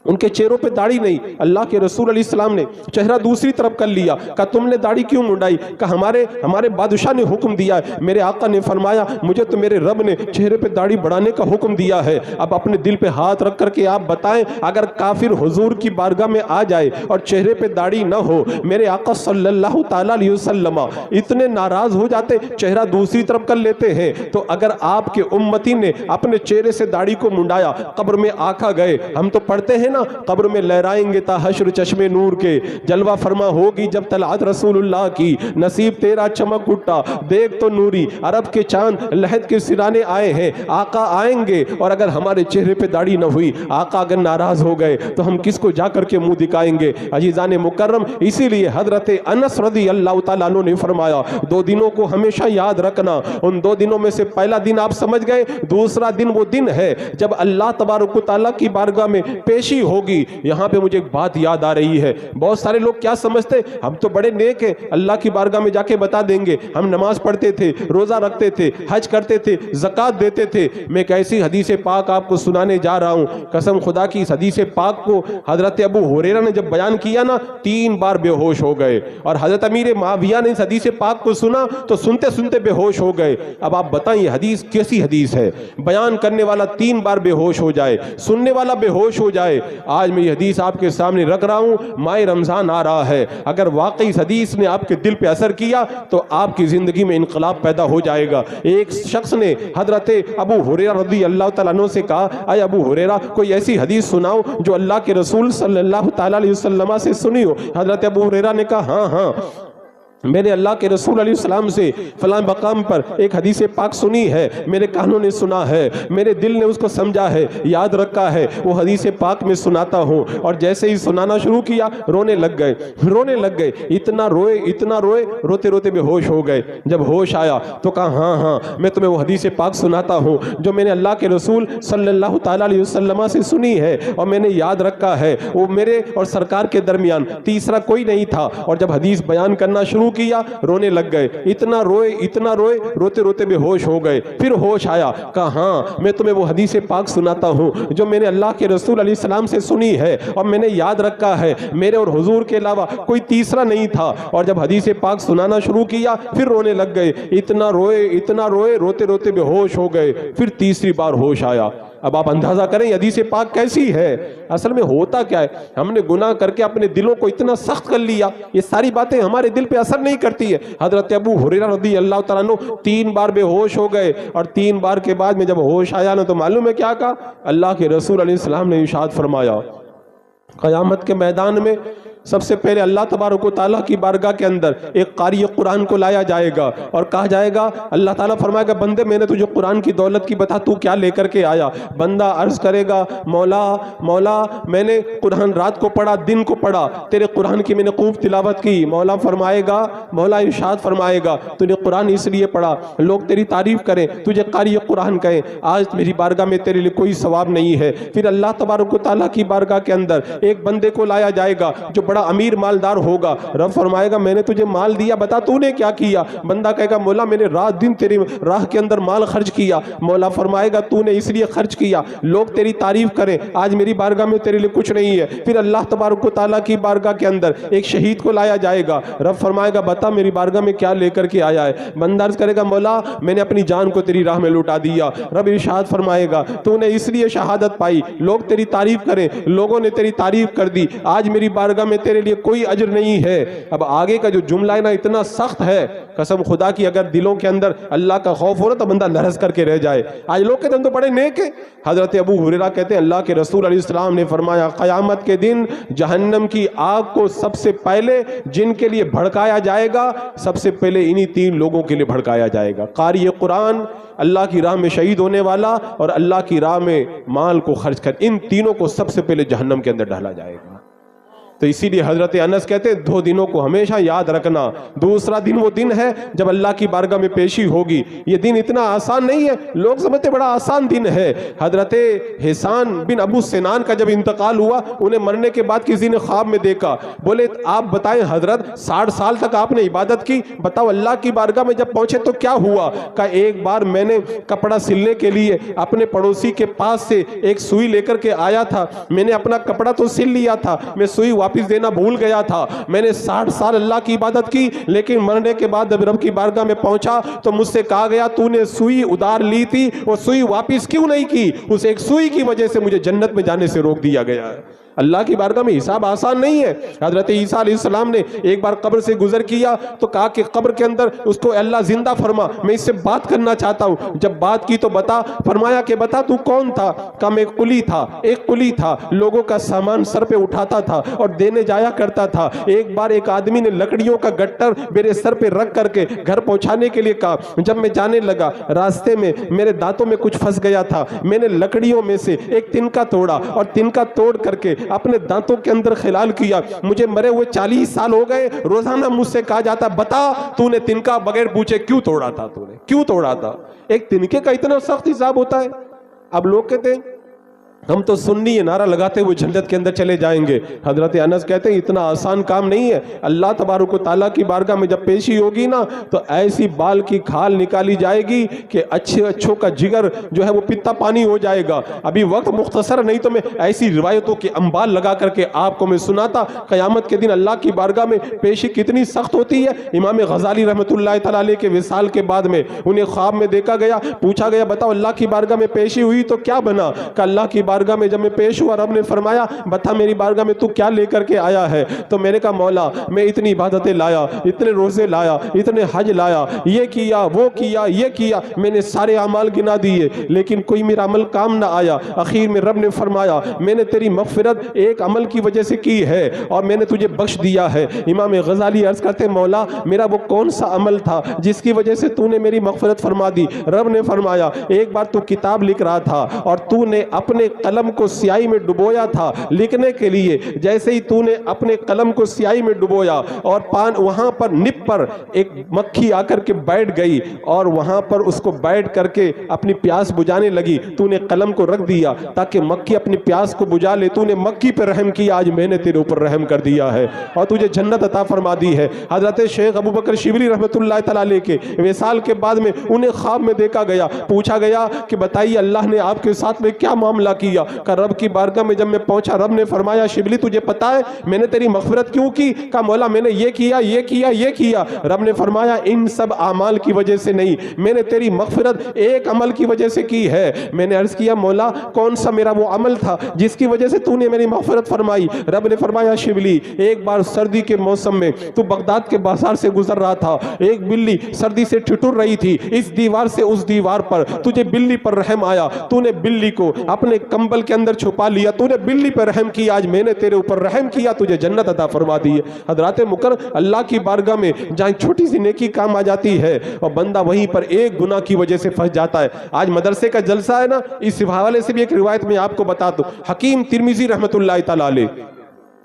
ان کے چہروں پہ داڑھی نہیں، اللہ کے رسول علیہ السلام نے چہرہ دوسری طرف کر لیا، کہا تم نے داڑھی کیوں منڈائی؟ کہا ہمارے بادشاہ نے حکم دیا ہے۔ میرے آقا نے فرمایا مجھے تو میرے رب نے چہرے پہ داڑھی بڑھانے کا حکم دیا ہے۔ اب اپنے دل پہ ہاتھ رکھ کر کے آپ بتائیں اگر کافر حضور کی بارگاہ میں آ جائے اور چہرے پہ داڑھی نہ ہو، میرے آقا صلی اللہ تعالی علیہ وسلم اتنے ناراض ہو جاتے چہرہ دوسری طرف کر لیتے ہیں، تو اگر آپ کے امتی نے اپنے چہرے سے داڑھی کو منڈایا قبر میں آقا گئے، ہم تو پڑھتے ہیں نا قبر میں لہرائیں گے تا حشر چشمے نور کے، جلوہ فرما ہوگی جب طلعت رسول اللہ کی، نصیب تیرا چمک اٹھا دیکھ تو نوری، عرب کے چاند لحد کے سرانے آئے ہیں، آقا آئیں گے اور اگر ہمارے چہرے پہ داڑھی نہ ہوئی، آقا اگر ناراض ہو گئے تو ہم کس کو جا کر کے منہ دکھائیں گے؟ عزیزان مکرم، اسی لیے حضرت انس رضی اللہ تعالیٰ عنہ نے فرمایا 2 دنوں کو ہمیشہ یاد رکھنا، ان 2 دنوں میں سے پہلا دن آپ سمجھ گئے، دوسرا دن وہ دن ہے جب اللہ تبارک و تعالیٰ کی بارگاہ میں پیشی ہوگی۔ یہاں پہ مجھے ایک بات یاد آ رہی ہے، بہت سارے لوگ کیا سمجھتے ہم تو بڑے نیک ہیں، اللہ کی بارگاہ میں جا کے بتا دیں گے ہم نماز پڑھتے تھے، روزہ رکھتے تھے، حج کرتے تھے، زکوٰۃ دیتے تھے۔ میں ایک ایسی حدیث پاک آپ کو سنانے جا رہا ہوں، قسم خدا کی اس حدیث پاک کو حضرت ابو ہریرہ نے جب بیان کیا نا 3 بار بے ہوش ہو گئے، اور حضرت امیر معاویہ نے اس حدیث پاک کو سنا تو سنتے سنتے بے ہوش ہو گئے۔ اب آپ بتائیں یہ حدیث کیسی حدیث ہے؟ بیان کرنے والا 3 بار بے ہوش ہو جائے، سننے والا بے ہوش ہو جائے۔ آج میں یہ حدیث آپ کے سامنے رکھ رہا ہوں، ماہ رمضان آ رہا ہے، اگر واقعی اس حدیث نے آپ کے دل پہ اثر کیا تو آپ کی زندگی میں انقلاب پیدا ہو جائے گا۔ ایک شخص نے حضرت ابو ہریرہ رضی اللہ تعالیٰ عنہ سے کہا اے ابو ہریرہ کوئی ایسی حدیث سناؤ جو اللہ کے رسول صلی اللہ تعالیٰ علیہ وسلم سے سنی ہو۔ حضرت ابو ہریرہ نے کہا ہاں میں نے اللہ کے رسول علیہ السلام سے فلاں مقام پر ایک حدیث پاک سنی ہے، میرے کانوں نے سنا ہے، میرے دل نے اس کو سمجھا ہے، یاد رکھا ہے، وہ حدیث پاک میں سناتا ہوں۔ اور جیسے ہی سنانا شروع کیا رونے لگ گئے، اتنا روئے، روتے روتے بے ہوش ہو گئے۔ جب ہوش آیا تو کہا ہاں میں تمہیں وہ حدیث پاک سناتا ہوں جو میں نے اللہ کے رسول صلی اللہ تعالیٰ علیہ وسلم سے سنی ہے اور میں نے یاد رکھا ہے، وہ میرے اور سرکار کے درمیان تیسرا کوئی نہیں تھا۔ اور جب حدیث بیان کرنا شروع کیا رونے لگ گئے، اتنا روئے، روتے روتے بے ہوش ہو گئے۔ پھر ہوش آیا، کہا ہاں میں تمہیں وہ حدیث پاک سناتا ہوں جو میں نے اللہ کے رسول علیہ السلام سے سنی ہے اور میں نے یاد رکھا ہے، میرے اور حضور کے علاوہ کوئی تیسرا نہیں تھا۔ اور جب حدیث پاک سنانا شروع کیا پھر رونے لگ گئے، اتنا روئے، روتے روتے بے ہوش ہو گئے۔ پھر تیسری بار ہوش آیا۔ اب آپ اندازہ کریں یہ حدیث پاک کیسی ہے؟ اصل میں ہوتا کیا ہے، ہم نے گناہ کر کے اپنے دلوں کو اتنا سخت کر لیا، یہ ساری باتیں ہمارے دل پہ اثر نہیں کرتی ہے۔ حضرت ابو ہریرہ رضی اللہ تعالیٰ عنہ 3 بار بے ہوش ہو گئے، اور 3 بار کے بعد میں جب ہوش آیا نا تو معلوم ہے کیا کہا؟ اللہ کے رسول علیہ السلام نے ارشاد فرمایا قیامت کے میدان میں سب سے پہلے اللہ تبارک و تعالیٰ کی بارگاہ کے اندر ایک قاری قرآن کو لایا جائے گا اور کہا جائے گا، اللہ تعالیٰ فرمائے گا بندے میں نے تجھے قرآن کی دولت کی بتا تو کیا لے کر کے آیا؟ بندہ عرض کرے گا مولا میں نے قرآن رات کو پڑھا، دن کو پڑھا، تیرے قرآن کی میں نے خوب تلاوت کی۔ مولا ارشاد فرمائے گا تو نے قرآن اس لیے پڑھا لوگ تیری تعریف کریں، تجھے قاری قرآن کہیں، آج میری بارگاہ میں تیرے لیے کوئی ثواب نہیں ہے۔ پھر اللہ تبارک و تعالیٰ کی بارگاہ کے اندر ایک بندے کو لایا جائے گا جو بڑا امیر مالدار ہوگا، رب فرمائے گا میں نے تجھے مال دیا بتا تو نے کیا کیا؟ بندہ کہے گا مولا میں نے رات دن تیری راہ کے اندر مال خرچ کیا۔ مولا فرمائے گا تو نے اس لیے خرچ کیا لوگ تیری تعریف کریں، آج میری بارگاہ میں تیرے لیے کچھ نہیں ہے۔ پھر اللہ تبارک و تعالیٰ کی بارگاہ کے اندر ایک شہید کو لایا جائے گا، رب فرمائے گا بتا میری بارگاہ میں کیا لے کر کے آیا ہے؟ بندہ عرض کرے گا مولا میں نے اپنی جان کو تیری راہ میں لٹا دیا۔ رب ارشاد فرمائے گا تو نے اس لیے شہادت پائی لوگ تیری تعریف کریں، لوگوں نے تیری تعریف کر دی، آج میری بارگاہ میں تیرے لیے کوئی اجر نہیں ہے۔ اب آگے کا جو جملہ ہے نا اتنا سخت ہے، قسم خدا کی اگر دلوں کے اندر اللہ کا خوف ہو رہا تو بندہ لرز کر کے رہ جائے۔ آج لوگ کہتے ہیں تو بڑے نیک ہیں۔ حضرت ابو ہریرہ کہتے ہیں اللہ کے رسول علیہ السلام نے فرمایا قیامت کے دن جہنم کی آگ کو سب سے پہلے جن کے لیے بھڑکایا جائے گا، سب سے پہلے انہی 3 لوگوں کے لیے بھڑکایا جائے گا، قاری قرآن، اللہ کی راہ میں شہید ہونے والا اور اللہ کی راہ میں مال کو خرچ کر، ان تینوں کو سب سے پہلے جہنم کے اندر ڈالا جائے گا۔ تو اسی لیے حضرت انس کہتے ہیں 2 دنوں کو ہمیشہ یاد رکھنا۔ دوسرا دن وہ دن ہے جب اللہ کی بارگاہ میں پیشی ہوگی۔ یہ دن اتنا آسان نہیں ہے، لوگ سمجھتے بڑا آسان دن ہے۔ حضرت حسان بن ابو سنان کا جب انتقال ہوا انہیں مرنے کے بعد کسی نے خواب میں دیکھا، بولے آپ بتائیں حضرت 60 سال تک آپ نے عبادت کی، بتاؤ اللہ کی بارگاہ میں جب پہنچے تو کیا ہوا؟ کہا ایک بار میں نے کپڑا سلنے کے لیے اپنے پڑوسی کے پاس سے ایک سوئی لے کر کے آیا تھا، میں نے اپنا کپڑا تو سل لیا تھا، میں سوئی واپس دینا بھول گیا تھا، میں نے 60 سال اللہ کی عبادت کی، لیکن مرنے کے بعد جب رب کی بارگاہ میں پہنچا تو مجھ سے کہا گیا تو نے سوئی ادھار لی تھی اور سوئی واپس کیوں نہیں کی؟ اس ایک سوئی کی وجہ سے مجھے جنت میں جانے سے روک دیا گیا ہے۔ اللہ کی بارگاہ میں حساب آسان نہیں ہے. حضرت عیسیٰ علیہ السلام نے ایک بار قبر سے گزر کیا تو کہا کہ قبر کے اندر اس کو اللہ زندہ فرما, میں اس سے بات کرنا چاہتا ہوں. جب بات کی تو بتا, فرمایا کہ بتا تو کون تھا؟ کہا میں ایک قلی تھا, لوگوں کا سامان سر پہ اٹھاتا تھا اور دینے جایا کرتا تھا. ایک بار ایک آدمی نے لکڑیوں کا گٹر میرے سر پہ رکھ کر کے گھر پہنچانے کے لیے کہا. جب میں جانے لگا راستے میں میرے دانتوں میں کچھ پھنس گیا تھا, میں نے لکڑیوں میں سے ایک تنکا توڑا اور تنکا توڑ کر کے اپنے دانتوں کے اندر خلال کیا. مجھے مرے ہوئے 40 سال ہو گئے, روزانہ مجھ سے کہا جاتا بتا تو نے تنکا بغیر پوچھے کیوں توڑا تھا, تو نے کیوں توڑا تھا؟ ایک تنکے کا اتنا سخت حساب ہوتا ہے. اب لوگ کہتے ہیں ہم تو سنی ہے, نعرہ لگاتے ہوئے جنت کے اندر چلے جائیں گے. حضرت انس کہتے ہیں اتنا آسان کام نہیں ہے. اللہ تبارک و تعالیٰ کی بارگاہ میں جب پیشی ہوگی نا تو ایسی بال کی کھال نکالی جائے گی کہ اچھوں کا جگر جو ہے وہ پتا پانی ہو جائے گا. ابھی وقت مختصر نہیں تو میں ایسی روایتوں کے انبال لگا کر کے آپ کو میں سناتا. قیامت کے دن اللہ کی بارگاہ میں پیشی کتنی سخت ہوتی ہے. امام غزالی رحمۃ اللہ تعالیٰ علیہ کے وصال کے بعد میں انہیں خواب میں دیکھا گیا, پوچھا گیا بتاؤ اللہ کی بارگاہ میں پیشی ہوئی تو کیا بنا؟ کہ اللہ کی بارگاہ میں جب میں پیش ہوا رب نے فرمایا بتا میری بارگاہ میں تو کیا لے کر کے آیا ہے؟ تو میں نے کہا مولا میں اتنی عبادتیں لایا, اتنے روزے لایا, اتنے حج لایا, یہ کیا وہ کیا یہ کیا, میں نے سارے اعمال گنا دیے لیکن کوئی میرا عمل کام نہ آیا. اخیر میں رب نے فرمایا میں نے تیری مغفرت ایک عمل کی وجہ سے کی ہے اور میں نے تجھے بخش دیا ہے. امام غزالی عرض کرتے مولا میرا وہ کون سا عمل تھا جس کی وجہ سے تو نے میری مغفرت فرما دی؟ رب نے فرمایا ایک بار تو کتاب لکھ رہا تھا اور تو نے اپنے قلم کو سیاہی میں ڈبویا تھا لکھنے کے لیے. جیسے ہی تو نے اپنے قلم کو سیاہی میں ڈبویا اور وہاں پر نپ پر ایک مکھی آ کر کے بیٹھ گئی اور وہاں پر اس کو بیٹھ کر کے اپنی پیاس بجھانے لگی, تو نے قلم کو رکھ دیا تاکہ مکھی اپنی پیاس کو بجھا لے. تو نے مکھی پر رحم کیا, آج میں نے تیرے اوپر رحم کر دیا ہے اور تجھے جنت عطا فرما دی ہے. حضرت شیخ ابو بکر شبلی رحمۃ اللہ تعالیٰ علیہ کے وصال کے بعد میں انہیں خواب میں دیکھا گیا, پوچھا گیا کہ بتائیے اللہ نے آپ کے ساتھ میں کیا معاملہ کیا؟ کہ رب کی بارگاہ میں جب میں پہنچا رب نے فرمایا شبلی تجھے پتا ہے میں نے تیری مغفرت کیوں کی؟ کہا مولا میں نے یہ کیا یہ کیا یہ کیا. رب نے فرمایا ان سب اعمال کی وجہ سے نہیں, میں نے تیری مغفرت ایک عمل کی وجہ سے کی ہے. میں نے عرض کیا مولا کون سا میرا وہ عمل تھا جس کی وجہ سے تو نے میری مغفرت فرمائی؟ رب نے فرمایا شبلی ایک بار سردی کے موسم میں تو بغداد کے بازار سے گزر رہا تھا, ایک بلی سردی سے ٹھٹر رہی تھی, اس دیوار سے اس دیوار پر تجھے بلی پر رحم آیا, تو نے بلی کو اپنے کمبل کے اندر چھپا لیا, تو نے بلی پر رحم کیا, آج میں نے تیرے اوپر رحم کیا, تجھے جنت عطا فرما دی ہے. حضرات مکرم اللہ کی بارگاہ میں جہاں چھوٹی سی نیکی کام آ جاتی ہے اور بندہ وہیں پر ایک گناہ کی وجہ سے پھنس جاتا ہے. آج مدرسے کا جلسہ ہے نا, اس حوالے سے بھی ایک روایت میں آپ کو بتا دوں. حکیم ترمذی رحمۃ اللہ تعالیٰ علیہ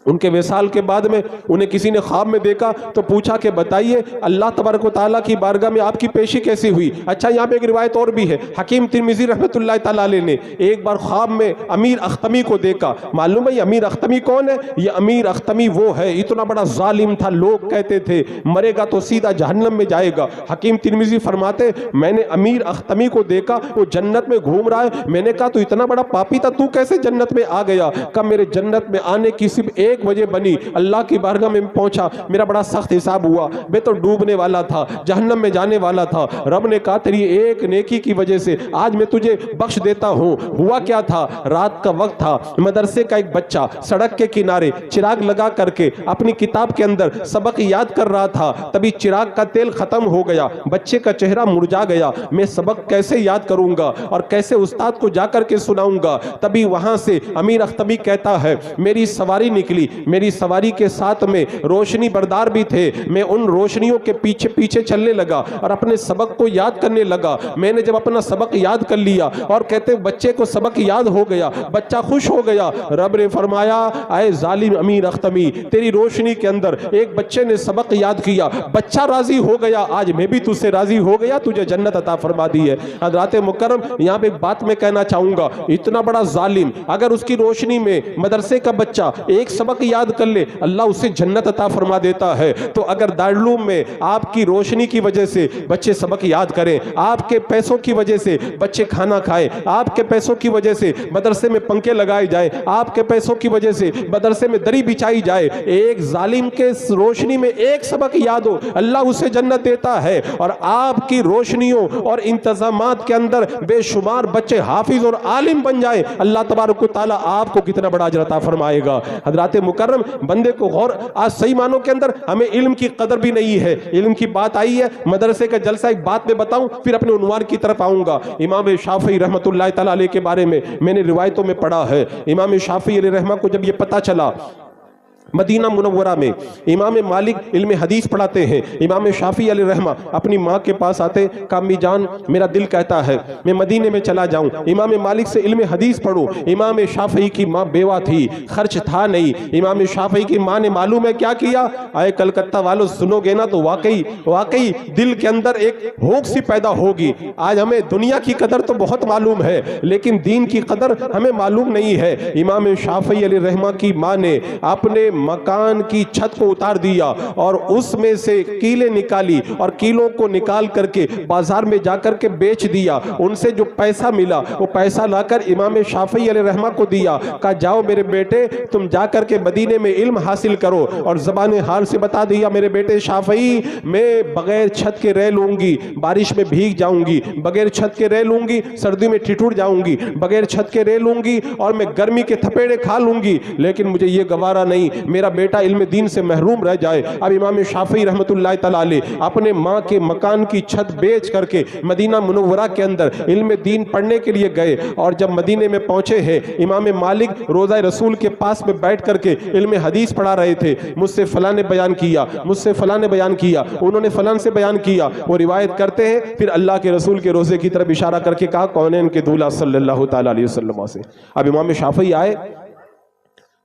ان کے وصال کے بعد میں انہیں کسی نے خواب میں دیکھا تو پوچھا کہ بتائیے اللہ تبارک و تعالیٰ کی بارگاہ میں آپ کی پیشی کیسی ہوئی؟ اچھا یہاں پہ ایک روایت اور بھی ہے, حکیم ترمذی رحمۃ اللہ تعالیٰ علیہ نے ایک بار خواب میں امیر اختمی کو دیکھا. معلوم ہے یہ امیر اختمی کون ہے؟ یہ امیر اختمی وہ ہے اتنا بڑا ظالم تھا, لوگ کہتے تھے مرے گا تو سیدھا جہنم میں جائے گا. حکیم ترمذی فرماتے میں نے امیر اختمی کو دیکھا وہ جنت میں گھوم رہا ہے. میں نے کہا تو اتنا بڑا پاپی تھا تو کیسے جنت میں آ گیا؟ کہ میرے جنت میں آنے کی صرف ایک وجہ بنی, اللہ کی بارگاہ میں پہنچا, میرا بڑا سخت حساب ہوا, میں تو ڈوبنے والا تھا, جہنم میں جانے والا تھا. رب نے کہا تیری ایک نیکی کی وجہ سے آج میں تجھے بخش دیتا ہوں. ہوا کیا تھا, رات کا وقت تھا, مدرسے کا ایک بچہ سڑک کے کنارے چراغ لگا کر کے اپنی کتاب کے اندر سبق یاد کر رہا تھا. تبھی چراغ کا تیل ختم ہو گیا, بچے کا چہرہ مرجھا گیا. میں سبق کیسے یاد کروں گا اور کیسے استاد کو جا کر کے سناؤں گا؟ تبھی وہاں سے امیر اختمی کہتا ہے میری سواری نکلی, میری سواری کے ساتھ میں روشنی بردار بھی تھے, میں ان روشنیوں کے پیچھے پیچھے چلنے لگا اور اپنے سبق کو یاد کرنے لگا. میں نے جب اپنا سبق یاد کر لیا اور کہتے بچے کو سبق یاد ہو گیا, بچہ خوش ہو گیا. رب نے فرمایا اے ظالم امیر اختمی, تیری روشنی کے اندر ایک بچے نے سبق یاد کیا, بچہ راضی ہو گیا, آج میں بھی تجھ سے راضی ہو گیا, تجھے جنت عطا فرما دی ہے. حضرات مکرم یہاں پہ ایک بات میں کہنا چاہوں گا, اتنا بڑا ظالم اگر اس کی روشنی میں مدرسے کا بچہ ایک سبق سبق یاد کر لے اللہ اسے جنت عطا فرما دیتا ہے۔ تو اگر دارالعلوم میں آپ کی روشنی کی وجہ سے بچے سبق یاد کریں، آپ کے پیسوں کی وجہ سے بچے کھانا کھائیں، آپ کے پیسوں کی وجہ سے مدرسے میں پنکھے لگائے جائیں، آپ کے پیسوں کی وجہ سے مدرسے میں دری بچھائی جائے، ایک ظالم کے روشنی میں ایک سبق یاد ہو اللہ اسے جنت دیتا ہے۔ اور آپ کی روشنیوں اور انتظامات کے اندر بے شمار بچے حافظ اور عالم بن جائیں، اللہ تبارک و تعالیٰ آپ کو کتنا بڑا اجر عطا فرمائے گا۔ حضرات مکرم، بندے کو غور، آج صحیح معنوں کے اندر ہمیں علم کی قدر بھی نہیں ہے۔ علم کی بات آئی ہے، مدرسے کا جلسہ ایک بات میں بتاؤں پھر اپنے عنوان کی طرف آؤں گا۔ امام شافعی رحمۃ اللہ تعالیٰ علیہ کے بارے میں نے روایتوں میں پڑھا ہے، امام شافعی علیہ رحمہ کو جب یہ پتہ چلا مدینہ منورہ میں امام مالک علم حدیث پڑھاتے ہیں، امام شافعی علیہ رحمہ اپنی ماں کے پاس آتے کہ امی جان میرا دل کہتا ہے میں مدینے میں چلا جاؤں، امام مالک سے علم حدیث پڑھوں۔ امام شافعی کی ماں بیوہ تھی، خرچ تھا نہیں۔ امام شافعی کی ماں نے معلوم ہے کیا کیا؟ آئے کلکتہ والوں سنو گے نا تو واقعی دل کے اندر ایک ہوک سی پیدا ہوگی۔ آج ہمیں دنیا کی قدر تو بہت معلوم ہے لیکن دین کی قدر ہمیں معلوم نہیں ہے۔ امام شافعی علیہ رحمہ کی ماں نے اپنے مکان کی چھت کو اتار دیا اور اس میں سے کیلیں نکالی اور کیلوں کو نکال کر کے بازار میں جا کر کے بیچ دیا۔ ان سے جو پیسہ ملا وہ پیسہ لا کر امام شافعی علیہ رحمہ کو دیا، کہا جاؤ میرے بیٹے تم جا کر کے مدینے میں علم حاصل کرو۔ اور زبان حال سے بتا دیا میرے بیٹے شافعی میں بغیر چھت کے رہ لوں گی، بارش میں بھیگ جاؤں گی، بغیر چھت کے رہ لوں گی، سردی میں ٹھٹھر جاؤں گی، بغیر چھت کے رہ لوں گی اور میں گرمی کے تھپیڑے کھا لوں گی، لیکن مجھے یہ گوارا نہیں میرا بیٹا علم دین سے محروم رہ جائے۔ اب امام شافعی رحمۃ اللہ تعالیٰ علیہ اپنے ماں کے مکان کی چھت بیچ کر کے مدینہ منورہ کے اندر علم دین پڑھنے کے لیے گئے، اور جب مدینے میں پہنچے ہیں امام مالک روضہ رسول کے پاس میں بیٹھ کر کے علم حدیث پڑھا رہے تھے۔ مجھ سے فلاں نے بیان کیا، مجھ سے فلاں نے بیان کیا، انہوں نے فلاں سے بیان کیا، وہ روایت کرتے ہیں۔ پھر اللہ کے رسول کے روزے کی طرف اشارہ کر کے کہا کونین کے دولہ صلی اللہ تعالیٰ علیہ وسلم سے۔ اب امام شافعی آئے،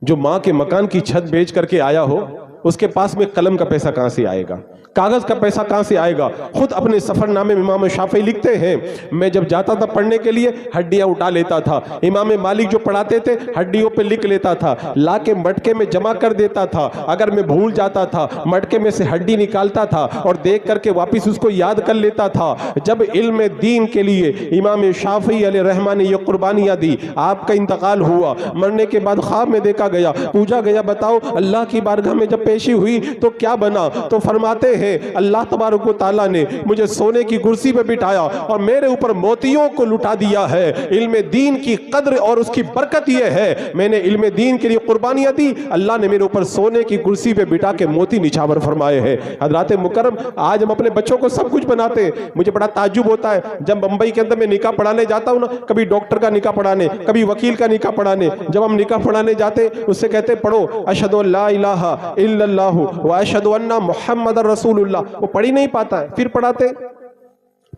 جو ماں کے مکان کی چھت بیچ کر کے آیا ہو اس کے پاس میں قلم کا پیسہ کہاں سے آئے گا، کاغذ کا پیسہ کہاں سے آئے گا؟ خود اپنے سفر نامے میں امام شافعی لکھتے ہیں میں جب جاتا تھا پڑھنے کے لیے ہڈیاں اٹھا لیتا تھا، امام مالک جو پڑھاتے تھے ہڈیوں پہ لکھ لیتا تھا، لا کے مٹکے میں جمع کر دیتا تھا، اگر میں بھول جاتا تھا مٹکے میں سے ہڈی نکالتا تھا اور دیکھ کر کے واپس اس کو یاد کر لیتا تھا۔ جب علم دین کے لیے امام شافعی علیہ رحمہ نے یہ قربانیاں دی، آپ کا انتقال ہوا، مرنے کے بعد خواب میں دیکھا گیا، پوچھا گیا بتاؤ اللہ کی بارگاہ میں جب پیشی ہوئی تو کیا بنا؟ تو فرماتے ہیں اللہ تبارک و تعالیٰ نے مجھے سونے کی کرسی پہ بٹھایا اور میرے اوپر موتیوں کو لٹا دیا ہے۔ علم دین کی قدر اور اس کی برکت یہ ہے میں نے علم دین کے لیے قربانیاں دی، اللہ نے میرے اوپر سونے کی کرسی پہ بٹھا کے موتی نچھاور فرمائے ہیں۔ حضرات مکرم، آج ہم اپنے بچوں کو سب کچھ بناتے ہیں، مجھے بڑا تعجب ہوتا ہے جب بمبئی کے اندر میں نکاح پڑھانے جاتا ہوں نا، کبھی ڈاکٹر کا نکاح پڑھانے، کبھی وکیل کا نکاح پڑھانے، جب ہم نکاح پڑھانے جاتے اس سے کہتے پڑھو اشہد ان لا الہ الا اللہ واشہد ان محمد رسول اللہ، وہ پڑھ ہی نہیں پاتا ہے، پھر پڑھاتے